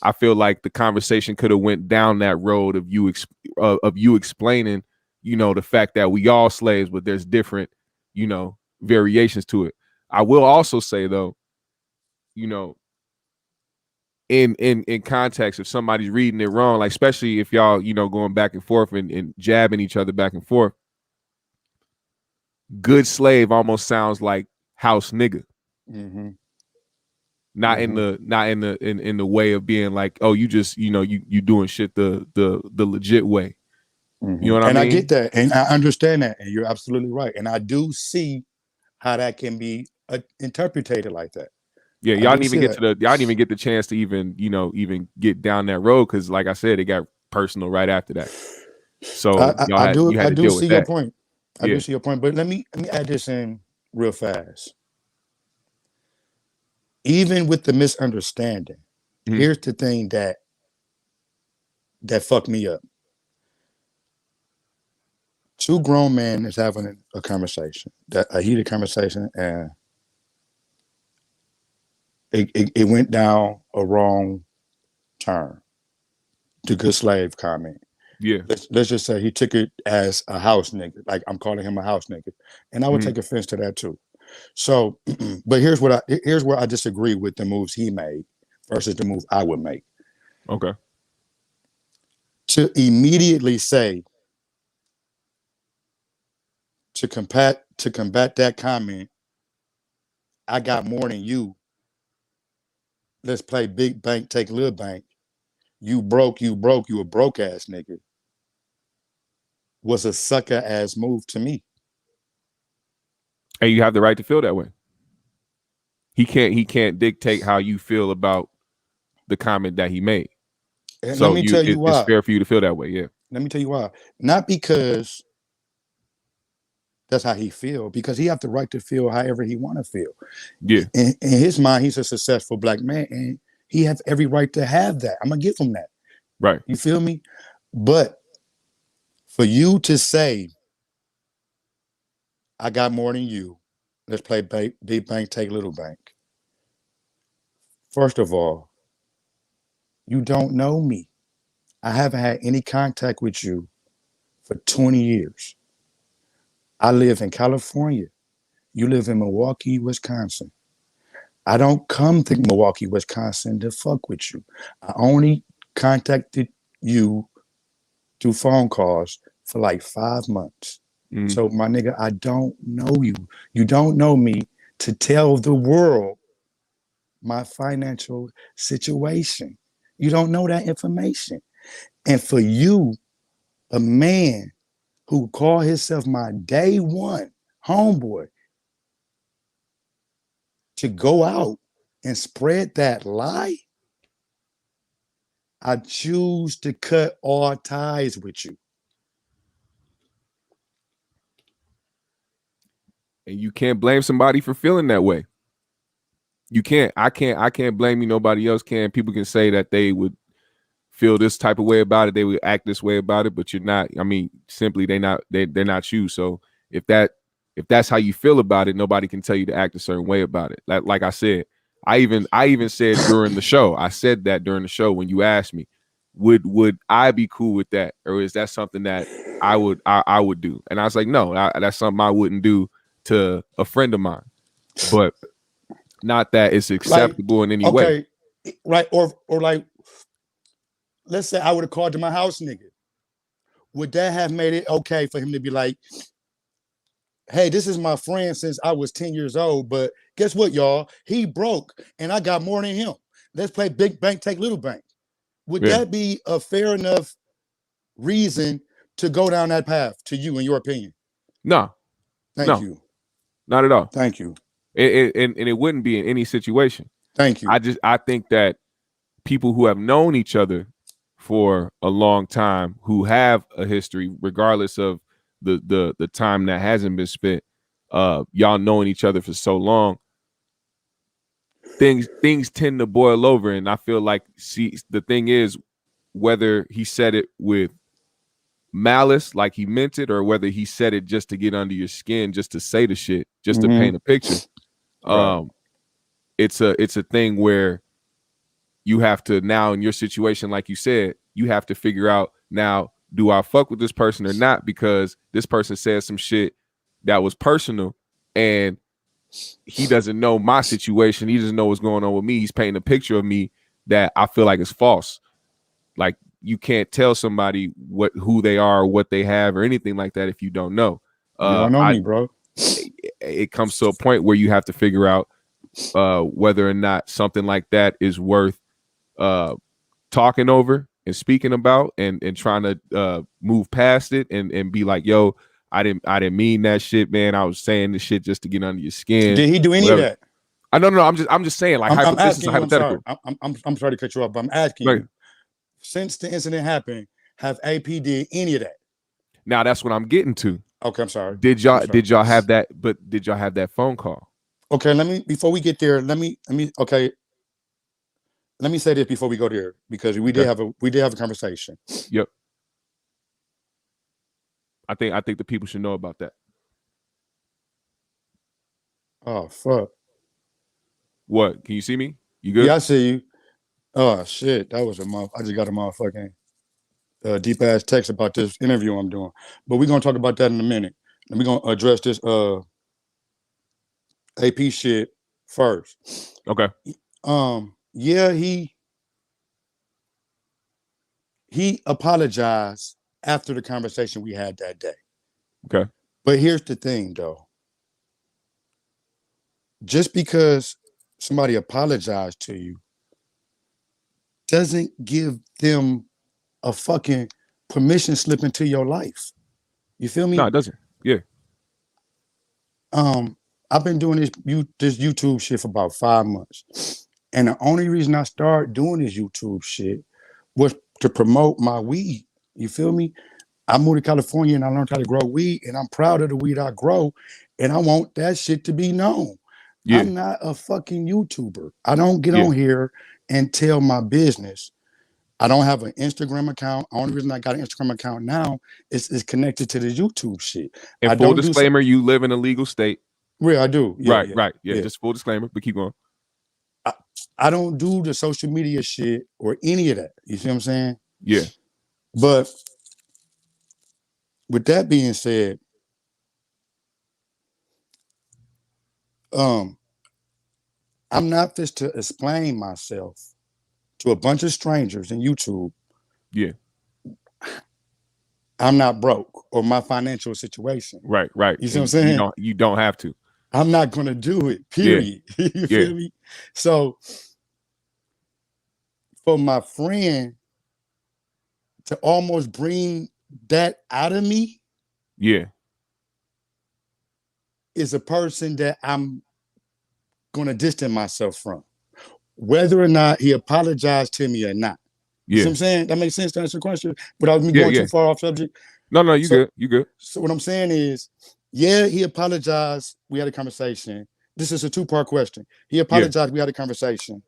I feel like the conversation could have went down that road of you explaining, the fact that we all slaves, but there's different, variations to it. I will also say though, in context, if somebody's reading it wrong, like especially if y'all, going back and forth and jabbing each other back and forth, good slave almost sounds like house nigga. Mm-hmm. Not in the way of being like, oh, you just, you doing shit the legit way. Mm-hmm. You know what I mean? And I get that, and I understand that, and you're absolutely right. And I do see how that can be interpreted like that. Yeah, y'all didn't even get the chance to even get down that road, because like I said, it got personal right after that. So I do see your point. I Yeah. do see your point, but let me add this in real fast. Even with the misunderstanding, here's the thing that fucked me up. Two grown men is having a conversation, a heated conversation, and it went down a wrong turn. The good slave comment. Yeah. Let's just say he took it as a house nigga, like I'm calling him a house nigga, and I would take offense to that too. So, but here's where I disagree with the moves he made versus the move I would make. Okay. To immediately say, to combat that comment, I got more than you. Let's play big bank, take little bank. You broke, you a broke ass nigga. Was a sucker ass move to me. And you have the right to feel that way. He can't dictate how you feel about the comment that he made. And so let me tell you why. It's fair for you to feel that way. Yeah. Let me tell you why. Not because that's how he feel, because he have the right to feel however he want to feel. Yeah. In his mind, he's a successful black man, and he has every right to have that. I'm gonna give him that. Right. You feel me? But for you to say, I got more than you, let's play big bank, take little bank. First of all, you don't know me. I haven't had any contact with you for 20 years. I live in California. You live in Milwaukee, Wisconsin. I don't come to Milwaukee, Wisconsin to fuck with you. I only contacted you through phone calls for like 5 months. So my nigga, I don't know you. You don't know me to tell the world my financial situation. You don't know that information. And for you, a man who called himself my day one homeboy, to go out and spread that lie, I choose to cut all ties with you. And you can't blame somebody for feeling that way. You can't. I can't blame you. Nobody else can. People can say that they would feel this type of way about it. They would act this way about it, but you're not. I mean, simply they're not you. So if that's how you feel about it, nobody can tell you to act a certain way about it. Like I said, I even said during the show, I said that during the show when you asked me, would I be cool with that, or is that something that I would do? And I was like, no, that's something I wouldn't do to a friend of mine, but not that it's acceptable like, in any way. Right. Or like, let's say I would have called to my house nigga. Would that have made it okay for him to be like, hey, this is my friend since I was 10 years old, but guess what, y'all? He broke and I got more than him. Let's play big bank, take little bank. Would that be a fair enough reason to go down that path to you, in your opinion? No. Thank you. Not at all. Thank you. And it wouldn't be in any situation. Thank you. I think that people who have known each other for a long time, who have a history, regardless of the time that hasn't been spent, y'all knowing each other for so long, things tend to boil over. And I feel like, see, the thing is, whether he said it with malice, like he meant it, or whether he said it just to get under your skin, just to say the shit, just to paint a picture. Right. It's a thing where you have to, now in your situation, like you said, you have to figure out, now, do I fuck with this person or not? Because this person said some shit that was personal, and he doesn't know my situation. He doesn't know what's going on with me. He's painting a picture of me that I feel like is false. Like you can't tell somebody who they are, or what they have, or anything like that if you don't know. You don't know me, bro. It comes to a point where you have to figure out whether or not something like that is worth talking over and speaking about, and trying to move past it, and be like, yo, I didn't mean that shit, man. I was saying this shit just to get under your skin. Did he do any of that? I don't know. I'm just saying, like, this is hypothetical. I'm sorry to cut you off, but I'm asking you. Since the incident happened, have AP did any of that? Now that's what I'm getting to. Okay, I'm sorry. Did y'all have that? But did y'all have that phone call? Okay, before we get there, let me say this before we go there, because we did have a conversation. Yep. I think the people should know about that. Oh fuck. What? Can you see me? You good? Yeah, I see you. Oh shit, that was I just got a motherfucking deep ass text about this interview I'm doing. But we're gonna talk about that in a minute. And we're gonna address this AP shit first. Okay. Yeah, he apologized after the conversation we had that day. Okay. But here's the thing though. Just because somebody apologized to you doesn't give them a fucking permission slip into your life. You feel me? No, it doesn't. Yeah. I've been doing this YouTube shit for about 5 months. And the only reason I started doing this YouTube shit was to promote my weed. You feel me? I moved to California and I learned how to grow weed, and I'm proud of the weed I grow, and I want that shit to be known. Yeah. I'm not a fucking YouTuber. I don't get on here and tell my business. I don't have an Instagram account. The only reason I got an Instagram account now is connected to the YouTube shit. And full disclaimer, you live in a legal state. Yeah, I do. Yeah, right. Yeah, just full disclaimer, but keep going. I don't do the social media shit or any of that. You see what I'm saying? Yeah. But with that being said, I'm not just to explain myself to a bunch of strangers in YouTube. Yeah. I'm not broke, or my financial situation. Right. You see what I'm saying? You don't have to. I'm not gonna do it, period. Yeah. You feel me? So for my friend to almost bring that out of me, is a person that I'm gonna distance myself from, whether or not he apologized to me or not. You see what I'm saying? That makes sense to answer the question without me going too far off subject. No, you good. You good. So what I'm saying is, yeah, he apologized. We had a conversation. This is a 2-part question. He apologized. We had a conversation.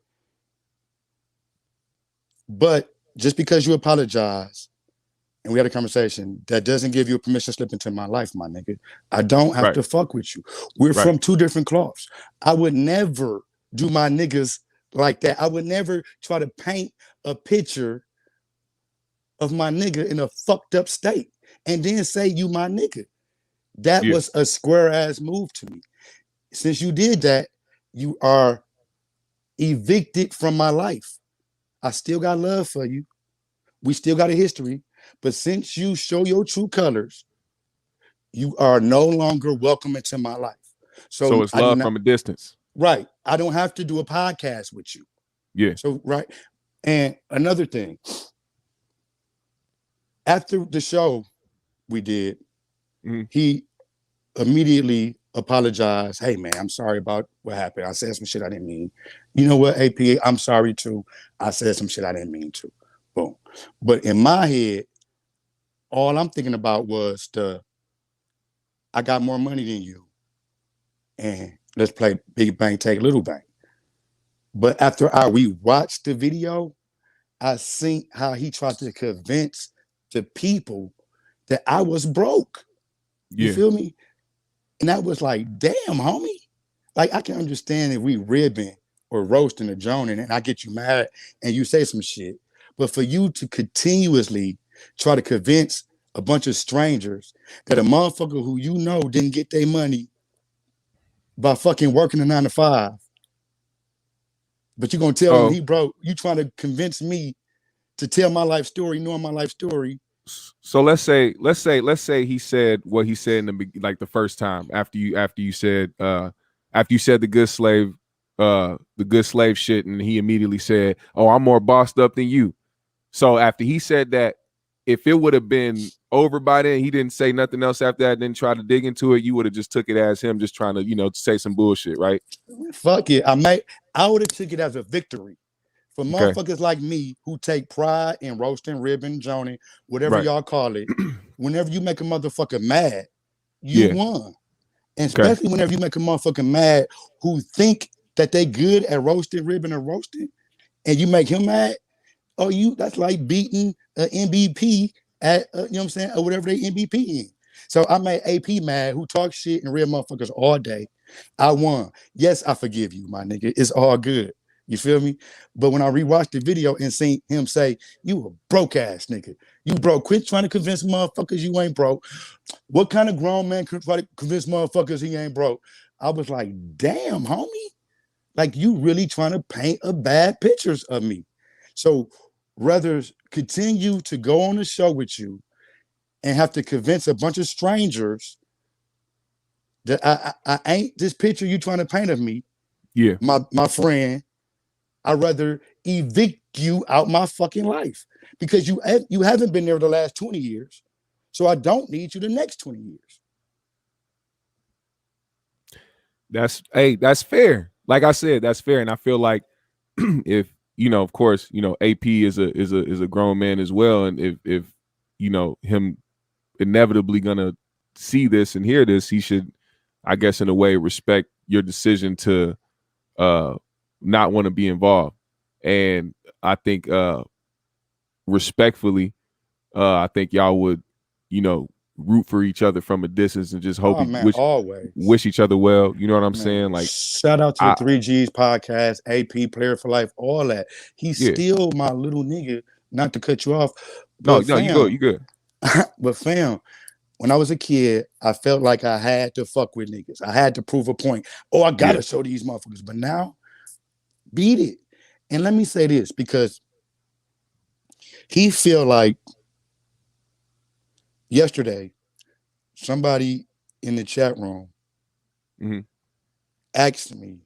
But just because you apologize and we had a conversation, that doesn't give you a permission slip into my life, my nigga. I don't have to fuck with you. We're from 2 different cloths. I would never do my niggas like that. I would never try to paint a picture of my nigga in a fucked up state and then say you my nigga. That was a square ass move to me. Since you did that, you are evicted from my life. I still got love for you. We still got a history. But since you show your true colors, you are no longer welcome into my life. So it's love from a distance. Right. I don't have to do a podcast with you. Yeah. So, right. And another thing, after the show we did, he immediately apologized. Hey, man, I'm sorry about what happened. I said some shit I didn't mean. You know what, AP? I'm sorry, too. I said some shit I didn't mean to. Boom. But in my head, all I'm thinking about was I got more money than you. And let's play Big Bang, Take Little Bang. But after we watched the video, I seen how he tried to convince the people that I was broke. You feel me? And that was like, damn, homie. Like, I can understand if we ribbing or roasting or joning and I get you mad and you say some shit. But for you to continuously try to convince a bunch of strangers that a motherfucker who you know didn't get their money by fucking working a 9 to 5, But you gonna tell him Oh, he broke. You trying to convince me to tell my life story, knowing my life story. so let's say he said what he said in like the first time after you said the good slave shit, and he immediately said, "Oh, I'm more bossed up than you." So after he said that, if it would have been over by then, he didn't say nothing else after that, didn't try to dig into it, you would have just took it as him just trying to, say some bullshit, right? Fuck it. I would have took it as a victory. For Okay. motherfuckers like me who take pride in roasting, ribbon, Joni, whatever Right. y'all call it, whenever you make a motherfucker mad, you Yeah. won. And Okay. especially whenever you make a motherfucker mad who think that they good at roasting, ribbon, and roasting, and you make him mad, that's like beating an MVP at you know what I'm saying, or whatever they MVP in. So I made AP mad who talks shit and real motherfuckers all day. I won. Yes, I forgive you, my nigga. It's all good. You feel me? But when I rewatched the video and seen him say, "You a broke ass nigga. You broke. Quit trying to convince motherfuckers you ain't broke." What kind of grown man could try to convince motherfuckers he ain't broke? I was like, damn, homie. Like you really trying to paint a bad pictures of me. So rather continue to go on the show with you and have to convince a bunch of strangers that I ain't this picture you trying to paint of me, Yeah. my friend. I'd rather evict you out my fucking life because you haven't been there the last 20 years. So I don't need you the next 20 years. That's fair. Like I said, that's fair. And I feel like if, of course, AP is a grown man as well. And if him inevitably gonna see this and hear this, he should, I guess, in a way, respect your decision to not want to be involved. And I think respectfully, I think y'all would, root for each other from a distance and just hope always wish each other well. You know what I'm saying? Like, shout out to the 3Gs podcast, AP Player for Life, all that. He's still my little nigga, not to cut you off. But no, you good. But fam, when I was a kid, I felt like I had to fuck with niggas. I had to prove a point. Oh, I gotta show these motherfuckers. But now, beat it. And let me say this, because he feel like yesterday, somebody in the chat room asked me,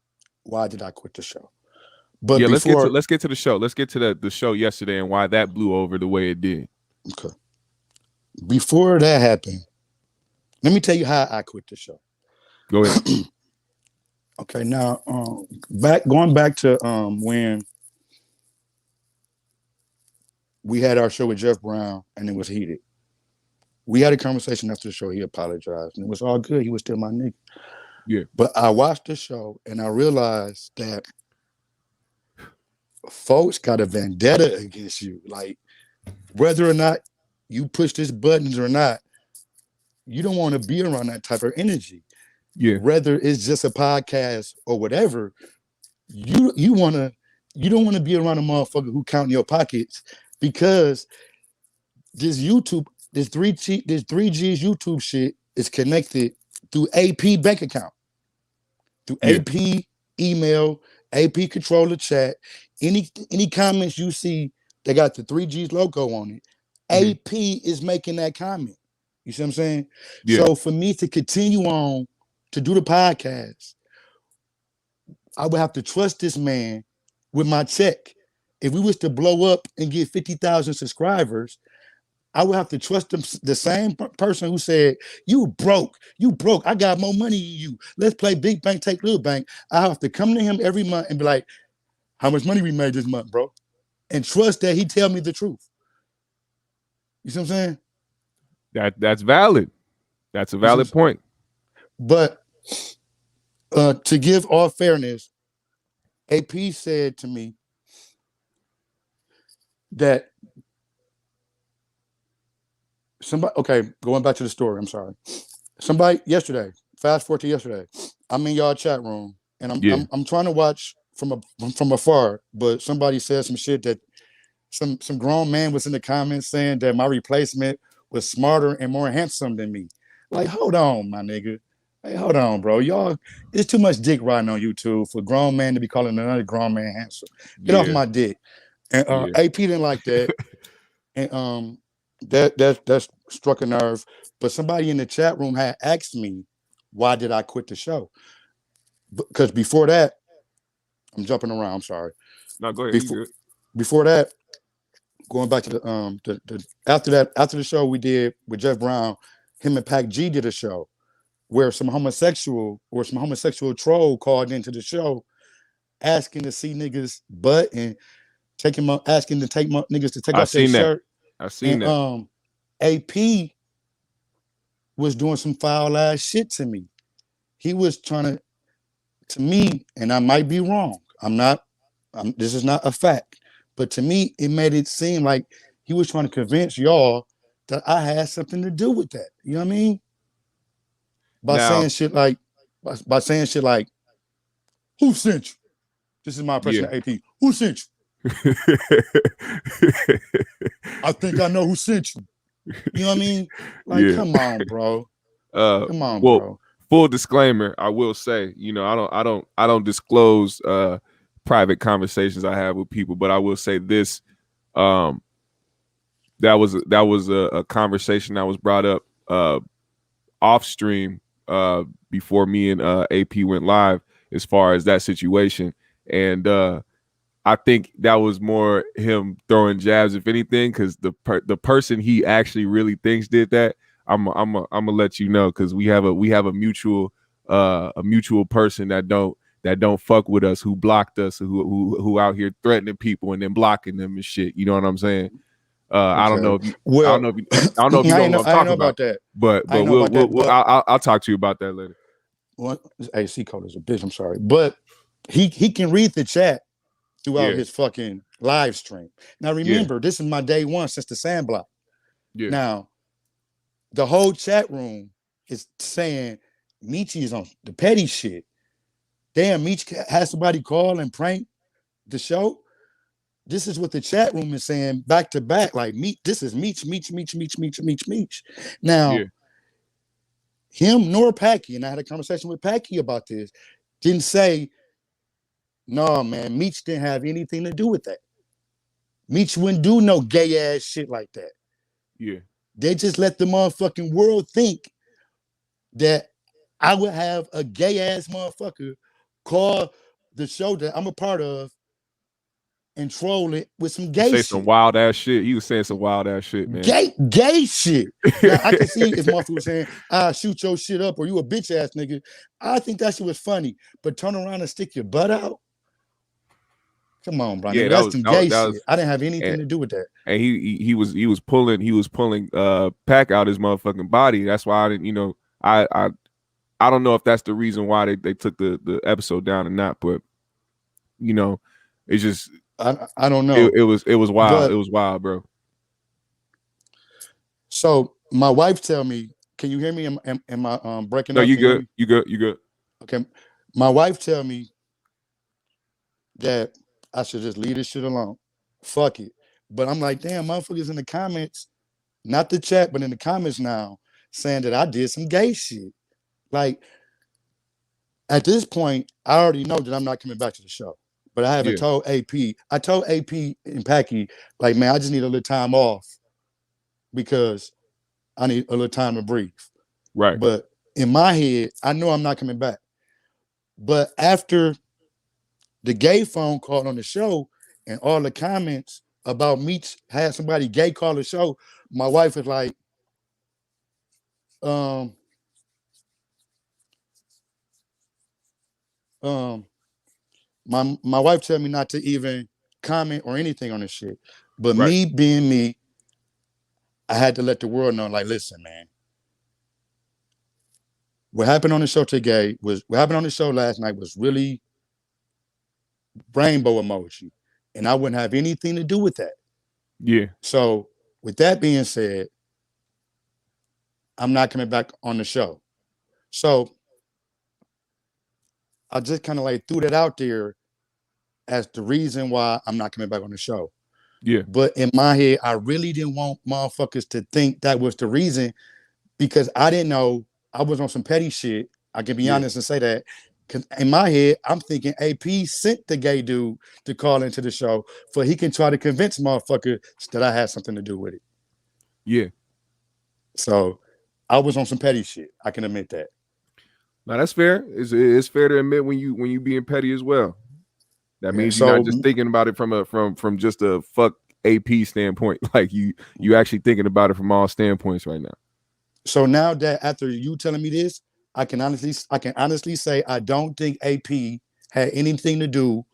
why did I quit the show? But let's get to the show. Let's get to the show yesterday and why that blew over the way it did. Okay. Before that happened, let me tell you how I quit the show. Go ahead. Okay, now going back to when we had our show with Jeff Brown and it was heated. We had a conversation after the show. He apologized and it was all good. He was still my nigga. Yeah. But I watched the show and I realized that folks got a vendetta against you. Like, whether or not you push these buttons or not, you don't want to be around that type of energy. Yeah. Whether it's just a podcast or whatever, you don't want to be around a motherfucker who counting your pockets, because this 3G's YouTube shit is connected through AP bank account, through AP email, AP controller chat. Any comments you see that got the 3G's logo on it, AP is making that comment. You see what I'm saying? Yeah. So for me to continue on to do the podcast, I would have to trust this man with my check. If we was to blow up and get 50,000 subscribers, I would have to trust them, the same person who said, you broke, I got more money than you. Let's play big bank, take little bank. I have to come to him every month and be like, how much money we made this month, bro? And trust that he tell me the truth. You see what I'm saying? That's valid. That's a valid point. But to give all fairness, AP said to me that going back to the story, I'm sorry. Somebody yesterday, fast forward to yesterday, I'm in y'all chat room and I'm trying to watch from afar, but somebody said some shit that some grown man was in the comments saying that my replacement was smarter and more handsome than me. Like, hold on, my nigga. Hey, hold on, bro. Y'all, it's too much dick riding on YouTube for a grown man to be calling another grown man handsome. Get off Yeah, my dick. And yeah. AP didn't like that. And that struck a nerve. But somebody in the chat room had asked me, why did I quit the show? Because before that, I'm jumping around. I'm sorry. No, go ahead. You Before good? before that, going back to the after the show we did with Jeff Brown, him and Pac G did a show where some homosexual troll called into the show asking to see niggas butt and asking to take niggas to take I off their seen that. shirt. I seen And that. AP was doing some foul ass shit to me. He was trying to me, and I might be wrong. This is not a fact, but to me, it made it seem like he was trying to convince y'all that I had something to do with that. You know what I mean? By Now, saying shit like, who sent you? This is my impression yeah. of AP. Who sent you? I think I know who sent you. You know what I mean? Like, Yeah. come on, bro. Come on, Well, bro. full disclaimer, I will say, I don't disclose private conversations I have with people, but I will say this. That was a conversation that was brought up off stream before me and AP went live as far as that situation. And I think that was more him throwing jabs, if anything, because the person he actually really thinks did that, I'm gonna let you know, because we have a mutual person that don't fuck with us, who blocked us, who out here threatening people and then blocking them and shit. You know what I'm saying? I don't know if you, I don't Well, know if you, I don't know if you know what I'm I ain't talking know about, about that. but I ain't know we'll, about that. But I'll talk to you about that later. this AC code is a bitch. I'm sorry, but he can read the chat throughout Yeah, his fucking live stream. Now yeah, remember, this is my day one since the sandblock. yeah. Now the whole chat room is saying MEECH is on the petty shit. Damn, MEECH has somebody call and prank the show. This is what the chat room is saying back to back. Like this is MEECH. Yeah. Now, him nor Packy, and I had a conversation with Packy about this, didn't say, no, man, MEECH didn't have anything to do with that. MEECH wouldn't do no gay ass shit like that. Yeah. They just let the motherfucking world think that I would have a gay ass motherfucker call the show that I'm a part of and troll it with some gay Say some shit. wild ass shit. He was saying some wild ass shit, man. Gay shit. Now I can see if motherfucker was saying, "Ah, shoot your shit up," or "You a bitch ass nigga." I think that shit was funny, but turn around and stick your butt out. Come on, bro, Yeah, nigga. That's some gay that shit. was, I didn't have anything and, to do with that. and he was pulling Pac out his motherfucking body. That's why I didn't, I don't know if that's the reason why they took the episode down or not, but it's just I don't know. it was wild. But It was wild, bro. so my wife tell me, can you hear me? Am I breaking No, up? you Can you hear good. me? You good. You good. Okay. My wife tell me that I should just leave this shit alone. Fuck it. But I'm like, damn, motherfuckers in the comments, not the chat, but in the comments now, saying that I did some gay shit. Like, at this point, I already know that I'm not coming back to the show. But I haven't Yeah. told AP. I told AP and Packy, like, man, I just need a little time off because I need a little time to breathe. Right. But in my head, I know I'm not coming back. But after the gay phone call on the show and all the comments about MEECH had somebody gay call the show, my wife was like, um, my wife told me not to even comment or anything on this shit. But Right. me being me, I had to let the world know, like, listen, man. What happened on the show last night was really rainbow emoji. And I wouldn't have anything to do with that. Yeah. So with that being said, I'm not coming back on the show. So I just kind of like threw that out there as the reason why I'm not coming back on the show. Yeah. But in my head, I really didn't want motherfuckers to think that was the reason, because I didn't know I was on some petty shit I can be honest and say that. Because in my head, I'm thinking AP sent the gay dude to call into the show for he can try to convince motherfuckers that I had something to do with it. Yeah. So I was on some petty shit. I can admit that. Now that's fair. It's fair to admit when you being petty as well. That means you're not just thinking about it from just a fuck AP standpoint. Like you actually thinking about it from all standpoints right now. So now that after you telling me this, I can honestly say I don't think AP had anything to do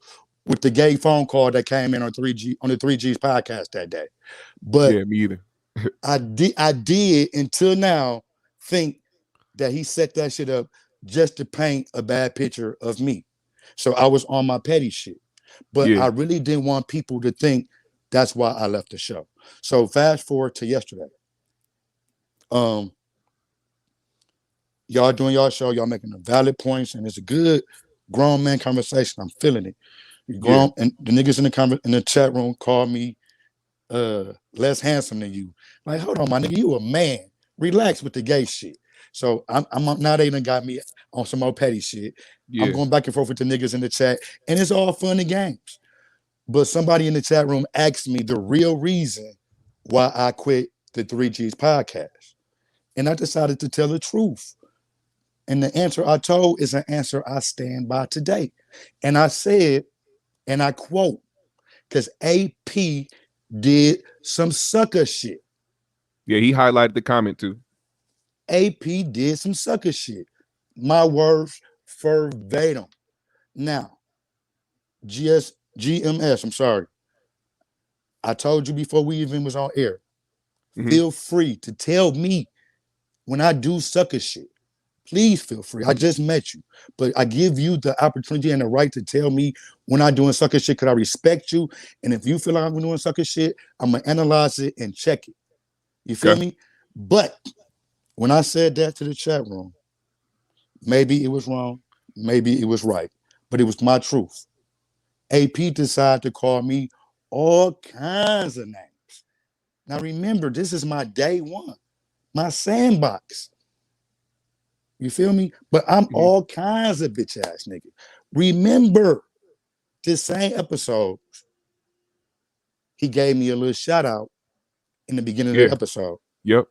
with the gay phone call that came in on the 3G's podcast that day. But yeah, me either. I did until now think that he set that shit up just to paint a bad picture of me. So I was on my petty shit. But I really didn't want people to think that's why I left the show. So fast forward to yesterday. Y'all doing y'all show, y'all making the valid points, and it's a good grown man conversation. I'm feeling it. You grown, and the niggas in the chat room call me less handsome than you. Like, hold on, my nigga, you a man. Relax with the gay shit. So I'm now they done got me on some more petty shit. I'm going back and forth with the niggas in the chat, and it's all fun and games. But somebody in the chat room asked me the real reason why I quit the 3G's podcast. And I decided to tell the truth. And the answer I told is an answer I stand by today. And I said, and I quote, because AP did some sucker shit. Yeah, he highlighted the comment too. AP did some sucker shit. My words verbatim. Now, GMS, I'm sorry. I told you before we even was on air. Feel free to tell me when I do sucker shit. Please feel free. I just met you, but I give you the opportunity and the right to tell me when I'm doing sucker shit because I respect you. And if you feel like I'm doing sucker shit, I'm going to analyze it and check it. You feel me? But when I said that to the chat room, maybe it was wrong, maybe it was right, but it was my truth. AP decided to call me all kinds of names. Now remember, this is my day one, my sandbox. You feel me? But I'm all kinds of bitch ass nigga. Remember, this same episode, he gave me a little shout out in the beginning of the episode. Yep.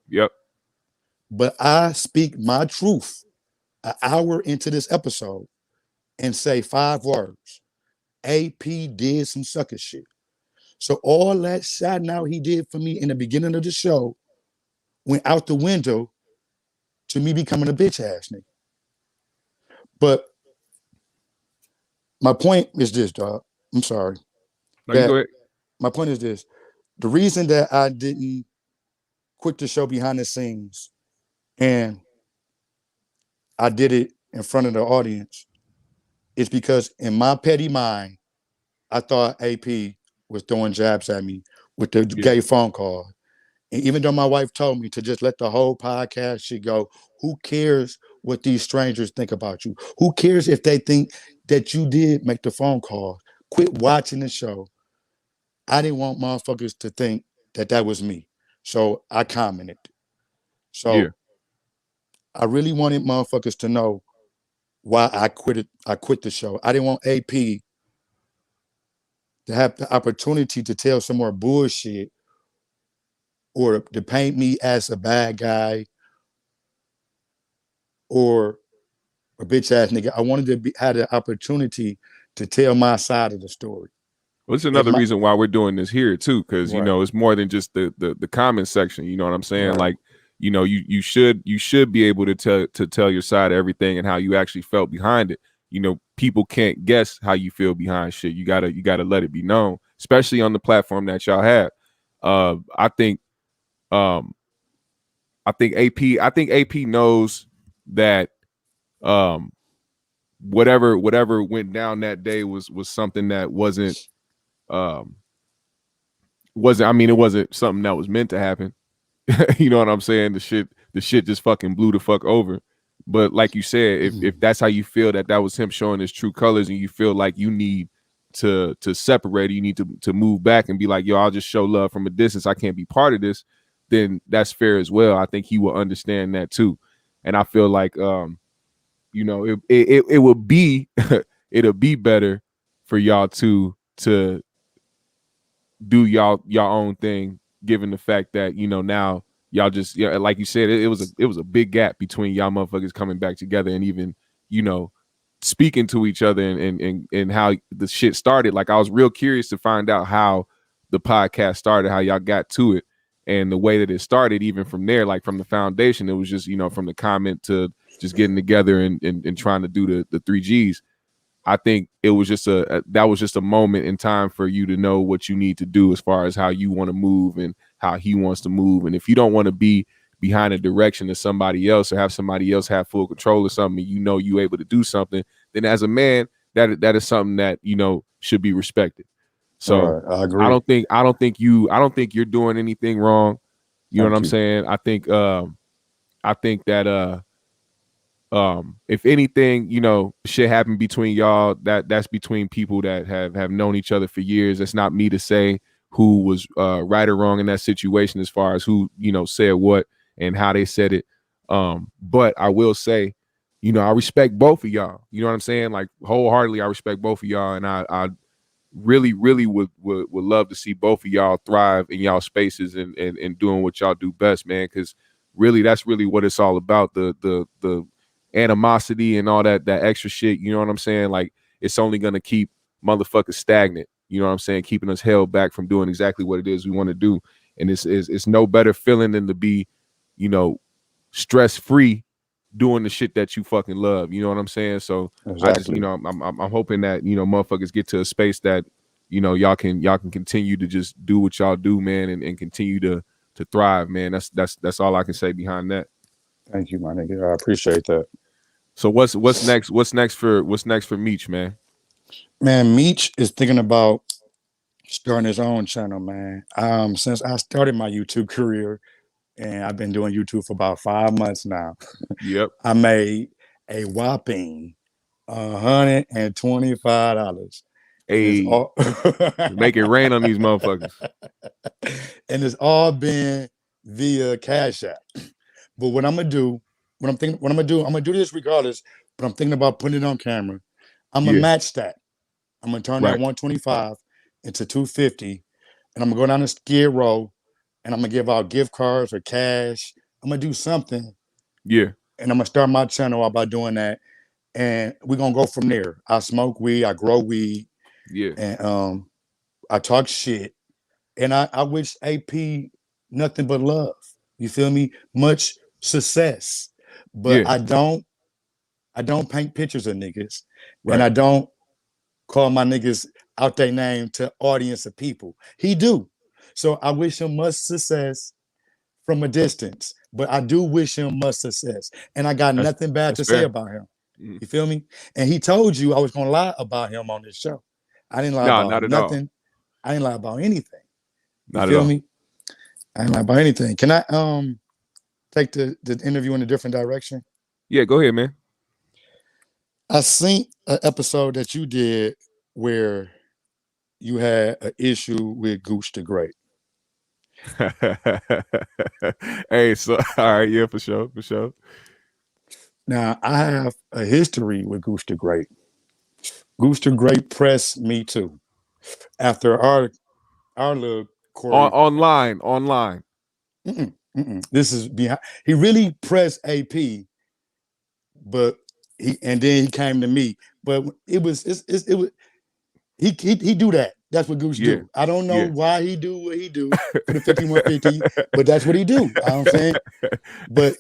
But I speak my truth an hour into this episode and say 5 words. AP did some sucker shit. So all that shouting out he did for me in the beginning of the show went out the window to me becoming a bitch ass nigga. But my point is this, dog. I'm sorry. No, you go ahead. My point is this. The reason that I didn't quit the show behind the scenes and I did it in front of the audience is because in my petty mind, I thought AP was throwing jabs at me with the gay phone call. And even though my wife told me to just let the whole podcast shit go, who cares what these strangers think about you? Who cares if they think that you did make the phone call? Quit watching the show. I didn't want motherfuckers to think that that was me. So I commented. So I really wanted motherfuckers to know why I quit the show. I didn't want AP to have the opportunity to tell some more bullshit or to paint me as a bad guy or a bitch ass nigga. I wanted to have the opportunity to tell my side of the story. Well, it's another reason why we're doing this here too, because you know it's more than just the comment section. You know what I'm saying? Like, you know, you should be able to tell your side of everything and how you actually felt behind it. You know, people can't guess how you feel behind shit. You gotta let it be known, especially on the platform that y'all have. I think AP knows that whatever went down that day was something that wasn't it wasn't something that was meant to happen. You know what I'm saying? The shit just fucking blew the fuck over. But like you said, if that's how you feel that was him showing his true colors and you feel like you need to separate, you need to move back and be like, yo, I'll just show love from a distance, I can't be part of this, then that's fair as well. I think he will understand that too. And I feel like you know, it would be it'll be better for y'all to do y'all own thing, given the fact that, you know, now y'all just, yeah, like you said, it was a big gap between y'all motherfuckers coming back together and even, you know, speaking to each other and how the shit started. Like, I was real curious to find out how the podcast started, how y'all got to it, and the way that it started. Even from there, like from the foundation, it was just, you know, from the comment to just getting together and trying to do the 3Gs. I think it was just that was just a moment in time for you to know what you need to do as far as how you want to move and how he wants to move. And if you don't want to be behind the direction of somebody else or have somebody else have full control of something, you know, you able to do something, then as a man, that is something that, you know, should be respected. So I agree. I don't think you're doing anything wrong. You know what I'm saying? I think that if anything, you know, shit happened between y'all, that's between people that have known each other for years. That's not me to say who was right or wrong in that situation as far as who, you know, said what and how they said it. But I will say, you know, I respect both of y'all. You know what I'm saying? Like, wholeheartedly, I respect both of y'all, and I really would love to see both of y'all thrive in y'all spaces and doing what y'all do best, man. Because really, that's really what it's all about. The animosity and all that extra shit, you know what I'm saying? Like, it's only gonna keep motherfuckers stagnant, you know what I'm saying, keeping us held back from doing exactly what it is we want to do. And it's no better feeling than to be, you know, stress-free doing the shit that you fucking love, you know what I'm saying? So exactly. I just, you know, I'm hoping that, you know, motherfuckers get to a space that, you know, y'all can continue to just do what y'all do, man, and continue to thrive, man. That's all I can say behind that. Thank you, my nigga. I appreciate that. So what's next? What's next for MEECH, man? Man, MEECH is thinking about starting his own channel, man. Since I started my YouTube career, and I've been doing YouTube for about 5 months now. Yep. I made a whopping $125. Hey, make it rain on these motherfuckers. And it's all been via Cash App. But what I'm gonna do, I'm gonna do this regardless. But I'm thinking about putting it on camera. I'm gonna match that. I'm gonna turn that 125 into 250, and I'm gonna go down the Skid Row, and I'm gonna give out gift cards or cash. I'm gonna do something. Yeah. And I'm gonna start my channel by doing that, and we're gonna go from there. I smoke weed, I grow weed, yeah, and I talk shit, and I wish AP nothing but love. You feel me? Much success, but I don't paint pictures of niggas, and I don't call my niggas out their name to audience of people. He do. So I wish him much success from a distance, but I do wish him much success. And I got nothing bad to say about him. You feel me? And he told you I was going to lie about him on this show. I didn't lie about nothing. I didn't lie about anything. You feel me? I didn't lie about anything. Can I take the interview in a different direction? Yeah, go ahead, man. I seen an episode that you did where you had an issue with Gooch the Great. Hey, so all right, yeah, for sure. Now I have a history with Gooch the Great. Gooch the Great pressed me too. After our little Corey. Online. This is behind. He really pressed AP, but then he came to me. But it was he do that. That's what Gooch do. I don't know why he do what he do for the 5150, but that's what he do. You know what I'm saying? But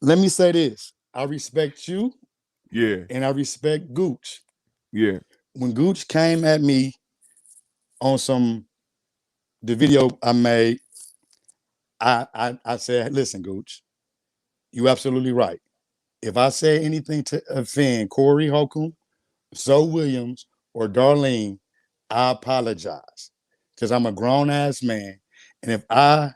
let me say this. I respect you. Yeah. And I respect Gooch. Yeah. When Gooch came at me on the video I made, I said, listen, Gooch, you absolutely right. If I say anything to offend Corey Holcomb, Zoe Williams, or Darlene, I apologize. Because I'm a grown-ass man. And if I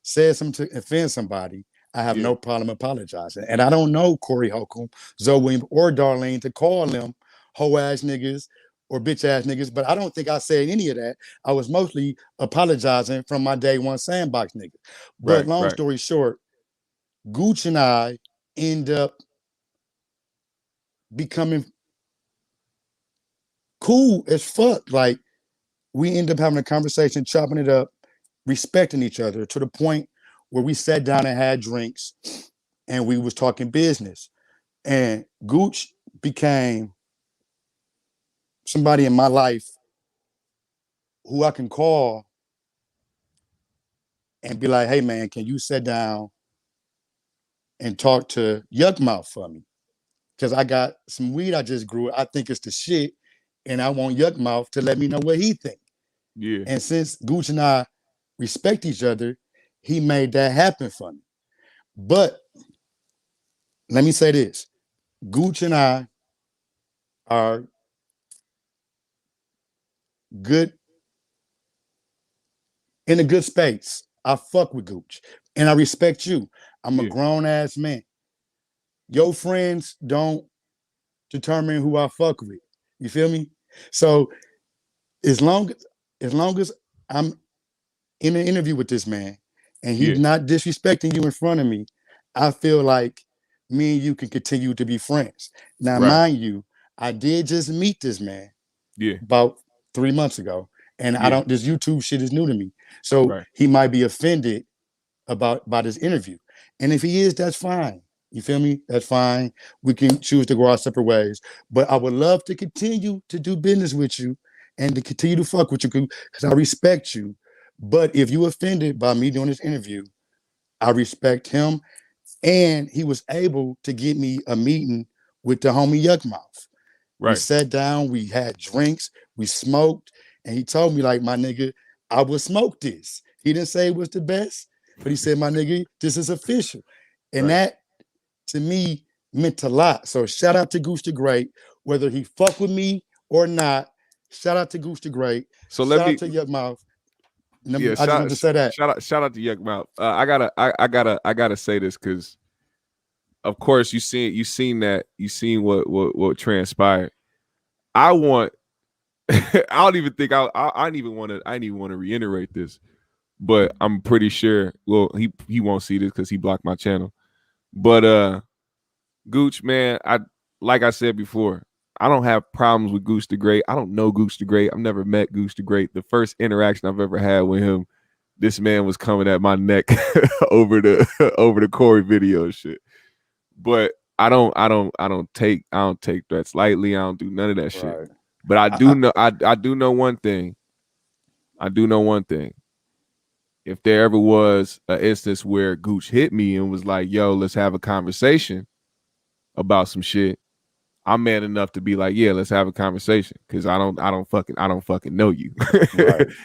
said something to offend somebody, I have no problem apologizing. And I don't know Corey Holcomb, Zoe Williams, or Darlene to call them hoe-ass niggas or bitch-ass niggas, but I don't think I said any of that. I was mostly apologizing from my day one sandbox nigga. But long story short, Gooch and I end up becoming cool as fuck. Like we end up having a conversation, chopping it up, respecting each other to the point where we sat down and had drinks and we was talking business. And Gooch became somebody in my life who I can call and be like, hey man, can you sit down and talk to Yuck Mouth for me? Because I got some weed I just grew. I think it's the shit. And I want Yuck Mouth to let me know what he think. Yeah. And since Gooch and I respect each other, he made that happen for me. But let me say this. Gooch and I are good, in a good space. I fuck with Gooch. And I respect you. I'm a grown ass man. Your friends don't determine who I fuck with. You feel me? So as long as I'm in an interview with this man and he's not disrespecting you in front of me, I feel like me and you can continue to be friends. Now, mind you, I did just meet this man about 3 months ago. And this YouTube shit is new to me. So he might be offended about this interview. And if he is, that's fine. You feel me? That's fine. We can choose to go our separate ways. But I would love to continue to do business with you and to continue to fuck with you because I respect you. But if you offended by me doing this interview, I respect him. And he was able to get me a meeting with the homie Yuck Mouth. We sat down, we had drinks, we smoked, and he told me, like, my nigga, I would smoke this. He didn't say it was the best, but he said, my nigga, this is official. And that, to me, meant a lot. So shout out to Goose the Great, whether he fuck with me or not. Shout out to Goose the Great. So shout out to Yuck Mouth. I just want to say that. Shout out to Yuck Mouth. I gotta say this because, of course, you seen what transpired. I want. I don't even think I didn't even want to reiterate this, but I'm pretty sure. Well, he won't see this because he blocked my channel. But Gooch, man, like I said before, I don't have problems with Gooch the Great. I don't know Gooch the Great. I've never met Gooch the Great. The first interaction I've ever had with him, this man was coming at my neck over the Corey video and shit. But I don't take threats lightly. I don't do none of that shit. But I do know one thing. I do know one thing. If there ever was an instance where Gooch hit me and was like, yo, let's have a conversation about some shit, I'm man enough to be like, yeah, let's have a conversation. Cause I don't fucking know you.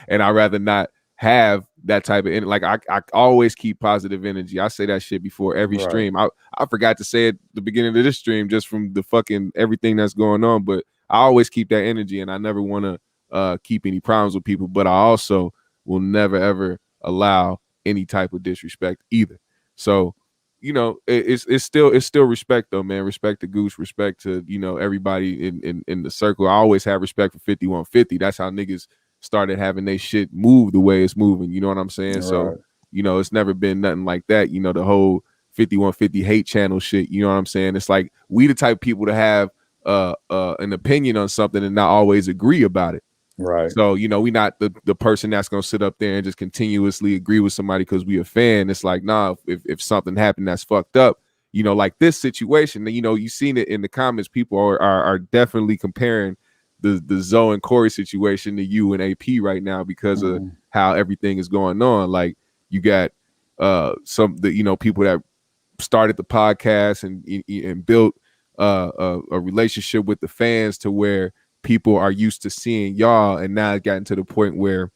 And I'd rather not have that type of like I always keep positive energy. I say that shit before every stream. I forgot to say it at the beginning of this stream just from the fucking everything that's going on, but I always keep that energy and I never want to keep any problems with people, but I also will never ever allow any type of disrespect either. So, you know, it's still respect though, man. Respect to Goose, respect to, you know, everybody in the circle. I always have respect for 5150. That's how niggas started having they shit move the way it's moving. You know what I'm saying? So, you know, it's never been nothing like that. You know, the whole 5150 hate channel shit. You know what I'm saying? It's like we the type of people to have an opinion on something and not always agree about it. Right. So, you know, we not the person that's gonna sit up there and just continuously agree with somebody because we a fan. It's like, nah, if something happened that's fucked up, you know, like this situation, you know, you seen it in the comments, people are definitely comparing the Zoe and Corey situation to you and AP right now because of how everything is going on. Like you got you know, people that started the podcast and built a relationship with the fans to where people are used to seeing y'all, and now it's gotten to the point where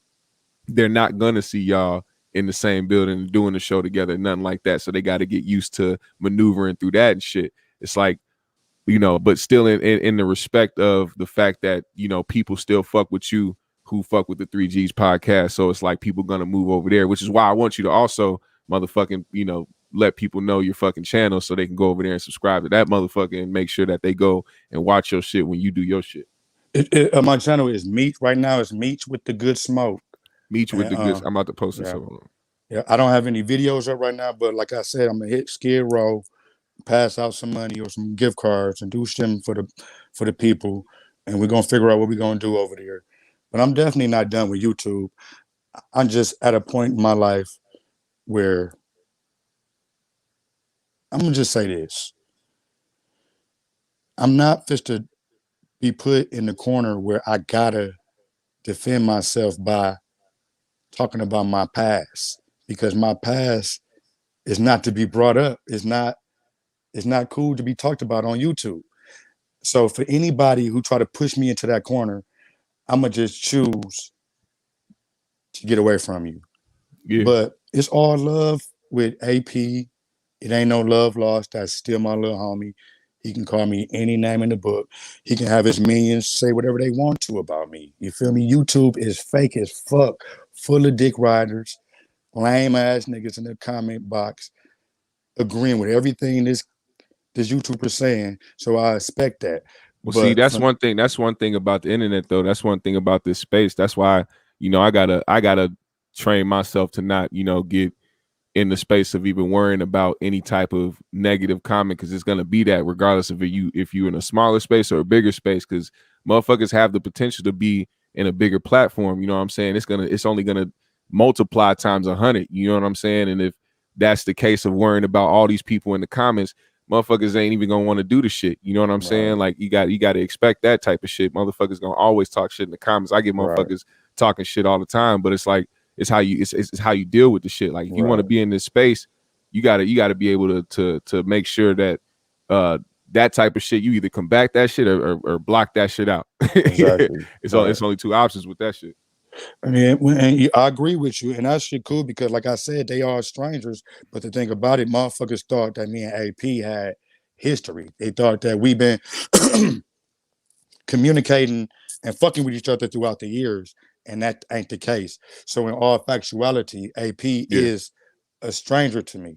they're not gonna see y'all in the same building doing the show together, nothing like that. So they got to get used to maneuvering through that and shit. It's like, you know, but still in the respect of the fact that, you know, people still fuck with you who fuck with the 3Gs podcast. So it's like people gonna move over there, which is why I want you to also motherfucking, you know, let people know your fucking channel so they can go over there and subscribe to that motherfucker and make sure that they go and watch your shit when you do your shit. My channel is MEECH right now. It's MEECH with the good smoke. MEECH with the good. I'm about to post it. Yeah, I don't have any videos up right now, but like I said, I'm gonna hit Skid Row pass out some money or some gift cards and do something for the people, and we're gonna figure out what we're gonna do over there. But I'm definitely not done with YouTube. I'm just at a point in my life where I'm gonna just say this. I'm not just to be put in the corner where I gotta defend myself by talking about my past, because my past is not to be brought up. It's not cool to be talked about on YouTube. So for anybody who try to push me into that corner, I'm gonna just choose to get away from you. Yeah. But it's all love with AP. It ain't no love lost. That's still my little homie. He can call me any name in the book. He can have his minions say whatever they want to about me. You feel me? YouTube is fake as fuck, full of dick riders, lame ass niggas in the comment box, agreeing with everything this YouTuber's saying. So I expect that. Well, see, But that's one thing. That's one thing about the internet, though. That's one thing about this space. That's why, I gotta train myself to not, get in the space of even worrying about any type of negative comment, because it's gonna be that regardless of if you in a smaller space or a bigger space, because motherfuckers have the potential to be in a bigger platform. You know what I'm saying? It's only gonna multiply times 100. You know what I'm saying? And if that's the case of worrying about all these people in the comments, motherfuckers ain't even gonna want to do the shit. You know what I'm saying? Like you got to expect that type of shit. Motherfuckers gonna always talk shit in the comments. I get motherfuckers talking shit all the time, but it's like it's how you deal with the shit. Like if you want to be in this space, you gotta be able to make sure that that type of shit, you either combat that shit or block that shit out. Exactly. It's only two options with that shit. I mean, and I agree with you, and that shit cool because, like I said, they are strangers. But the thing about it, motherfuckers thought that me and AP had history. They thought that we've been communicating and fucking with each other throughout the years, and that ain't the case. So, in all factuality, AP is a stranger to me.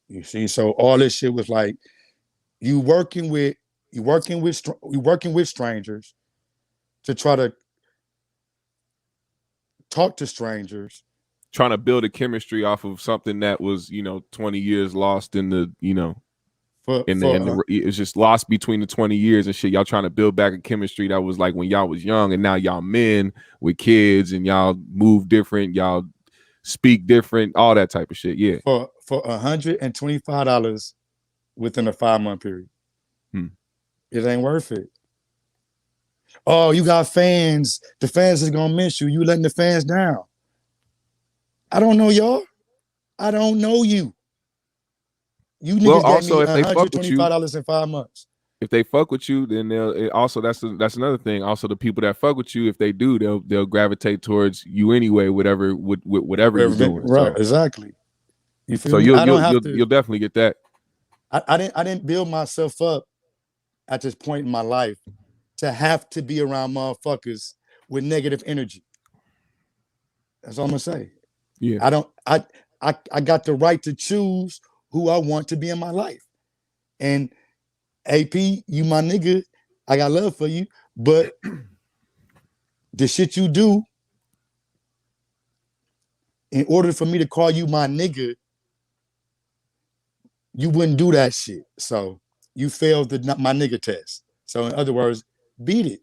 You see, so all this shit was like you working with strangers to try to talk to strangers, trying to build a chemistry off of something that was 20 years lost in the it's just lost between the 20 years and shit. Y'all trying to build back a chemistry that was like when y'all was young, and now y'all men with kids and y'all move different, y'all speak different, all that type of shit. Yeah, for $125 within a 5-month period. It ain't worth it. Oh, you got fans. The fans is gonna miss you. You letting the fans down. I don't know y'all. I don't know you. You niggas also, gave me $125 in 5 months. If they fuck with you, then they'll also that's another thing. Also, the people that fuck with you, if they do, they'll gravitate towards you anyway, whatever you're doing. Right, so, exactly. You feel so me? you'll definitely get that. I didn't build myself up at this point in my life to have to be around motherfuckers with negative energy. That's all I'm gonna say. Yeah. I got the right to choose who I want to be in my life. And AP, you my nigga, I got love for you, but the shit you do, in order for me to call you my nigga, you wouldn't do that shit. So you failed my nigga test. So in other words, beat it.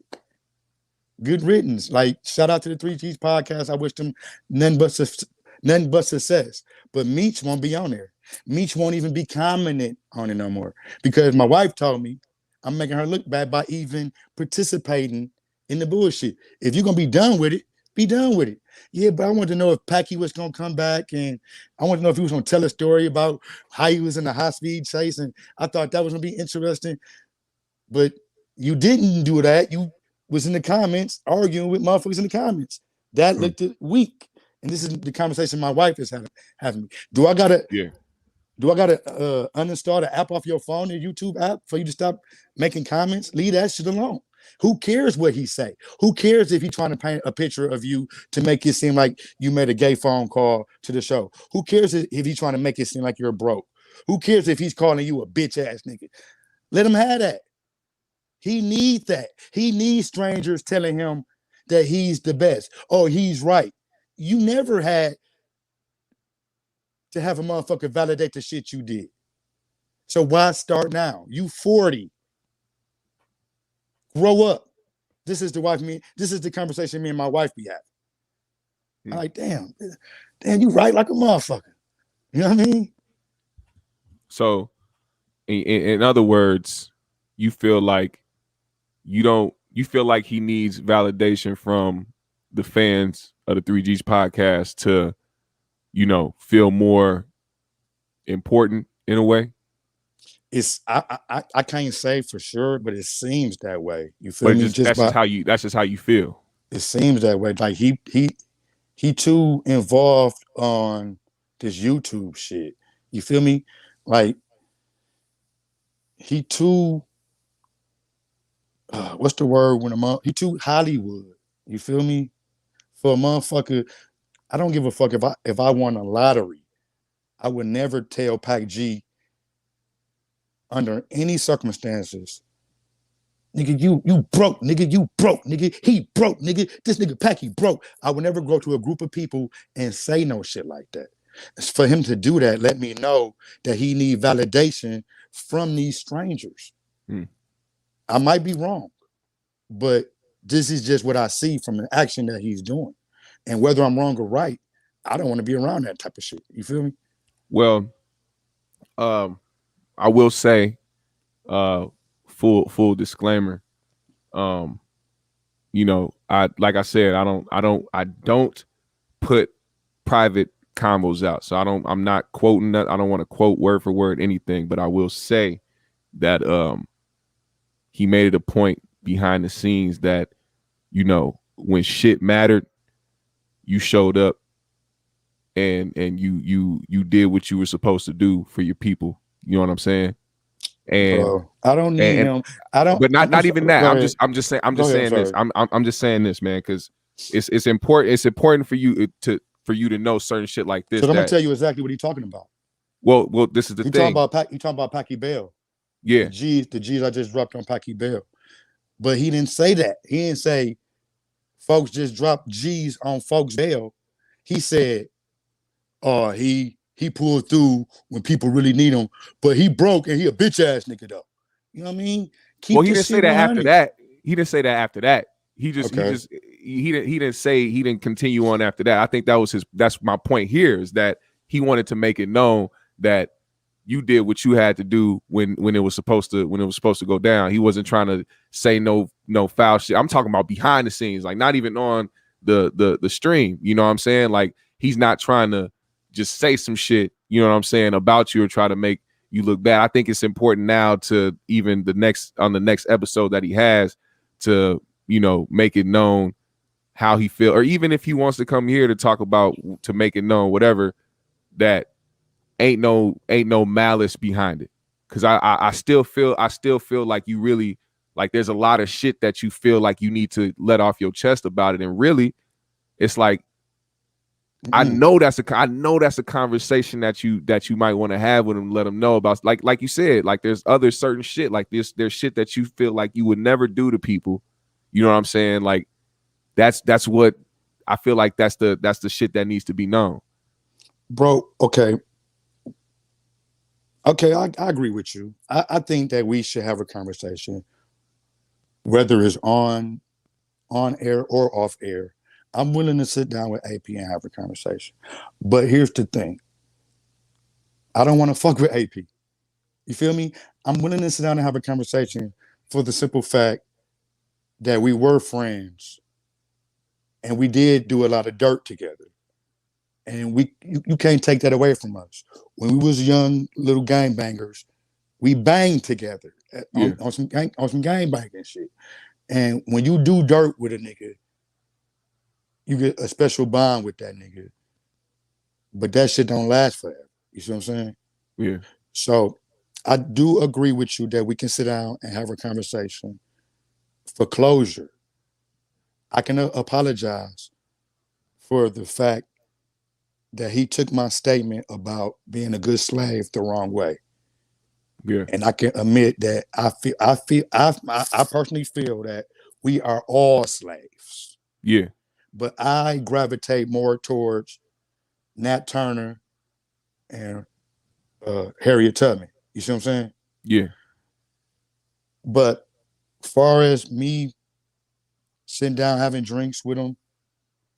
Good riddance. Like, shout out to the 3Gs podcast. I wish them none but success. But MEECH won't be on there. MEECH won't even be commenting on it no more, because my wife told me I'm making her look bad by even participating in the bullshit. If you're gonna be done with it, be done with it. Yeah, but I wanted to know if Packy was gonna come back, and I wanted to know if he was gonna tell a story about how he was in the high-speed chase, and I thought that was gonna be interesting. But you didn't do that. You was in the comments arguing with motherfuckers in the comments. That looked weak. And this is the conversation my wife is having. Do I gotta uninstall the app off your phone, the YouTube app, for you to stop making comments? Leave that shit alone. Who cares what he say? Who cares if he's trying to paint a picture of you to make it seem like you made a gay phone call to the show? Who cares if he's trying to make it seem like you're broke? Who cares if he's calling you a bitch ass nigga? Let him have that. He needs that. He needs strangers telling him that he's the best. Oh, he's right. You never had to have a motherfucker validate the shit you did. So why start now? You 40. Grow up. This is the conversation me and my wife be having. I'm like, damn, you right like a motherfucker. You know what I mean? So, in other words, you feel like you feel like he needs validation from the fans of the 3Gs podcast to, feel more important in a way. It's I can't say for sure, but it seems that way. You feel But me? that's just how you feel. It seems that way. Like he too involved on this YouTube shit. You feel me? Like he too what's the word when he too Hollywood. You feel me? For a motherfucker, I don't give a fuck if I won a lottery. I would never tell Pac G under any circumstances, nigga, you broke, nigga, he broke, nigga, this nigga Packy broke. I would never go to a group of people and say no shit like that. It's for him to do that, let me know that he need validation from these strangers. I might be wrong, but this is just what I see from the action that he's doing. And whether I'm wrong or right, I don't want to be around that type of shit. You feel me? Well, I will say, full disclaimer. I like I said, I don't put private combos out. So I'm not quoting that. I don't want to quote word for word anything, but I will say that he made it a point behind the scenes that, when shit mattered, you showed up and you did what you were supposed to do for your people. You know what I'm saying? And I don't need him. I don't. But not even that. I'm just saying this. Sorry. I'm just saying this, man, because it's important. It's important for you to know certain shit like this. So I'm gonna tell you exactly what he's talking about. Well, this is the thing. You talking about Packy Bell. Yeah. The G's I just dropped on Packy Bell. But he didn't say that. He didn't say folks just dropped G's on folks Bell. He said, he pulled through when people really need him, but he broke and he a bitch ass nigga though. You know what I mean? He didn't say that after that. He didn't say that after that. He didn't say he didn't continue on after that. I think that's my point here, is that he wanted to make it known that you did what you had to do when it was supposed to go down. He wasn't trying to say no foul shit. I'm talking about behind the scenes, like not even on the stream. You know what I'm saying? Like he's not trying to just say some shit, you know what I'm saying, about you or try to make you look bad. I think it's important now to even the next episode that he has to, make it known how he feel, or even if he wants to come here to talk about, to make it known, whatever, that ain't no malice behind it. Cause I still feel like you really, like there's a lot of shit that you feel like you need to let off your chest about it. And really it's like, I know that's a conversation that you might want to have with him, let him know about, like you said, like there's other certain shit like this, there's shit that you feel like you would never do to people. You know what I'm saying? Like that's what I feel like that's the shit that needs to be known. Bro, okay, I agree with you. I think that we should have a conversation, whether it's on air or off air. I'm willing to sit down with AP and have a conversation. But here's the thing. I don't want to fuck with AP. You feel me? I'm willing to sit down and have a conversation for the simple fact that we were friends and we did do a lot of dirt together. And you can't take that away from us. When we was young little gangbangers, we banged together on some gang banging shit. And when you do dirt with a nigga, you get a special bond with that nigga. But that shit don't last forever. You see what I'm saying? Yeah. So I do agree with you that we can sit down and have a conversation for closure. I can apologize for the fact that he took my statement about being a good slave the wrong way. Yeah. And I can admit that I personally feel that we are all slaves. Yeah. But I gravitate more towards Nat Turner and Harriet Tubman. You see what I'm saying? Yeah. But far as me sitting down having drinks with them,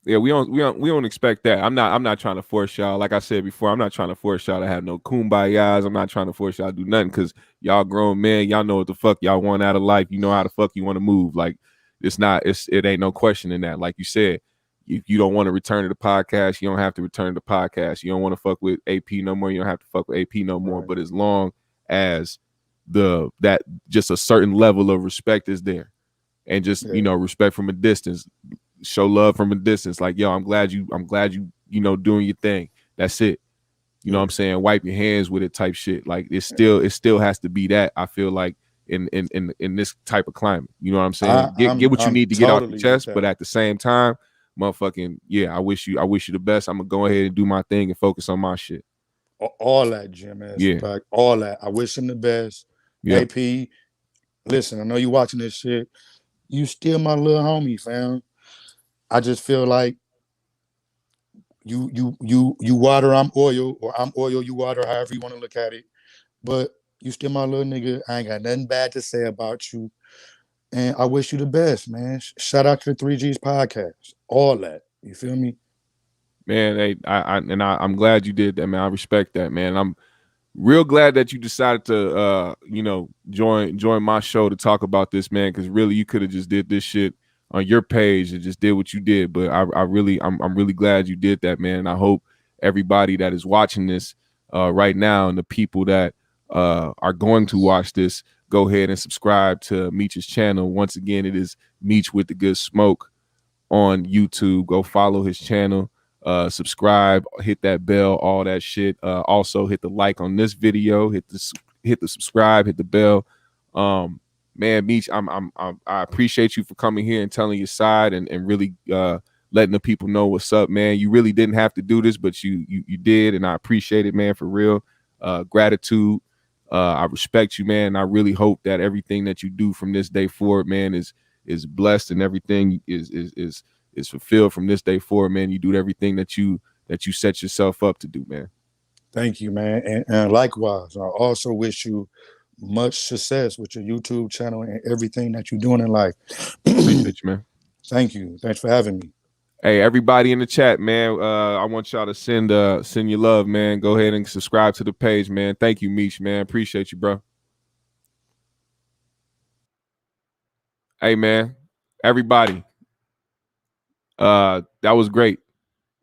Yeah, we don't expect that. I'm not trying to force y'all. Like I said before, I'm not trying to force y'all to have no kumbayas. I'm not trying to force y'all to do nothing because y'all grown men. Y'all know what the fuck y'all want out of life. You know how the fuck you want to move. Like it ain't no question in that. Like you said, if you don't want to return to the podcast, you don't have to return to the podcast. You don't want to fuck with AP no more. You don't have to fuck with AP no more. Right. But as long as that just a certain level of respect is there, and just respect from a distance. Show love from a distance. Like, yo, I'm glad you doing your thing. That's it. You know what I'm saying? Wipe your hands with it type shit. Like it still has to be that. I feel like in this type of climate. You know what I'm saying? Get what you need to get off your chest, but at the same time, motherfucking, I wish you the best. I'm gonna go ahead and do my thing and focus on my shit. All that, GMS. Yeah. All that. I wish him the best. Yeah. AP, listen, I know you watching this shit. You still my little homie, fam. I just feel like you water, I'm oil, or I'm oil, you water, however you want to look at it. But you still my little nigga. I ain't got nothing bad to say about you. And I wish you the best, man. Shout out to the 3Gs podcast. All that. You feel me? Man, I'm glad you did that, man. I respect that, man. I'm real glad that you decided to join my show to talk about this, man, because really you could have just did this shit on your page and just did what you did. But I'm really glad you did that, man. And I hope everybody that is watching this right now and the people that are going to watch this, go ahead and subscribe to MEECH's channel. Once again, it is MEECH with the Good Smoke on YouTube. Go follow his channel. Subscribe, hit that bell, all that shit. Also hit the like on this video, hit the subscribe, hit the bell. Man, Meech, I appreciate you for coming here and telling your side and really letting the people know what's up, man. You really didn't have to do this, but you did, and I appreciate it, man, for real. Gratitude. I respect you, man. I really hope that everything that you do from this day forward, man, is blessed, and everything is fulfilled from this day forward, man. You do everything that you set yourself up to do, man. Thank you, man. And likewise, I also wish you much success with your YouTube channel and everything that you're doing in life. Appreciate you, man. Thank you. Thanks for having me. Hey, everybody in the chat, man. I want y'all to send your love, man. Go ahead and subscribe to the page, man. Thank you, MEECH, man. Appreciate you, bro. Hey, man. Everybody. That was great.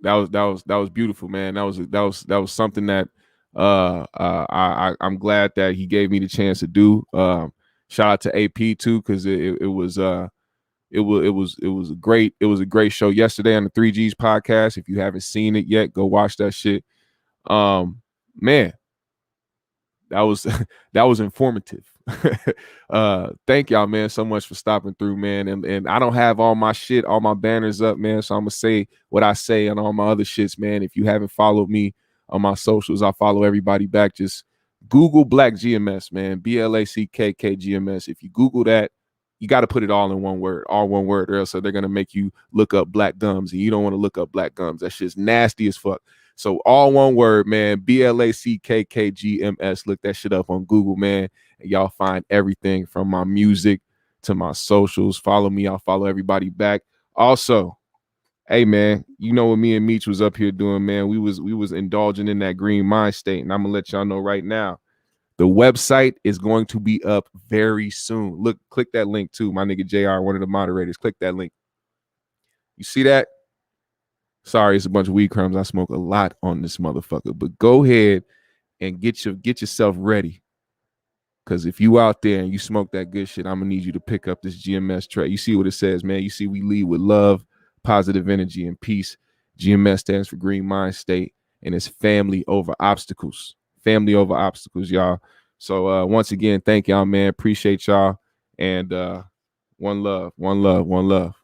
That was beautiful, man. That was something that I'm glad that he gave me the chance to do. Shout out to AP too, because it was a great show yesterday on the 3Gs podcast. If you haven't seen it yet, go watch that shit. Man, that was informative. Thank y'all, man, so much for stopping through, man. And I don't have all my banners up, man. So I'm gonna say what I say on all my other shits, man. If you haven't followed me on my socials, I follow everybody back. Just Google Black GMS, man. BLACKK If you Google that, you got to put it all in one word, or else they're gonna make you look up Black Gums, and you don't want to look up Black Gums. That shit's nasty as fuck. So all one word, man. BLACKKGMS. Look that shit up on Google, man. And y'all find everything from my music to my socials. Follow me. I'll follow everybody back. Also, hey, man, you know what me and MEECH was up here doing, man. We was indulging in that green mind state, and I'm gonna let y'all know right now. The website is going to be up very soon. Look, click that link too. My nigga JR, one of the moderators. Click that link. You see that? Sorry, it's a bunch of weed crumbs. I smoke a lot on this motherfucker. But go ahead and get yourself ready. Because if you out there and you smoke that good shit, I'm going to need you to pick up this GMS tray. You see what it says, man. You see we lead with love, positive energy, and peace. GMS stands for Green Mind State, and it's family over obstacles. Family over obstacles, y'all. So once again, thank y'all, man. Appreciate y'all. And one love, one love, one love.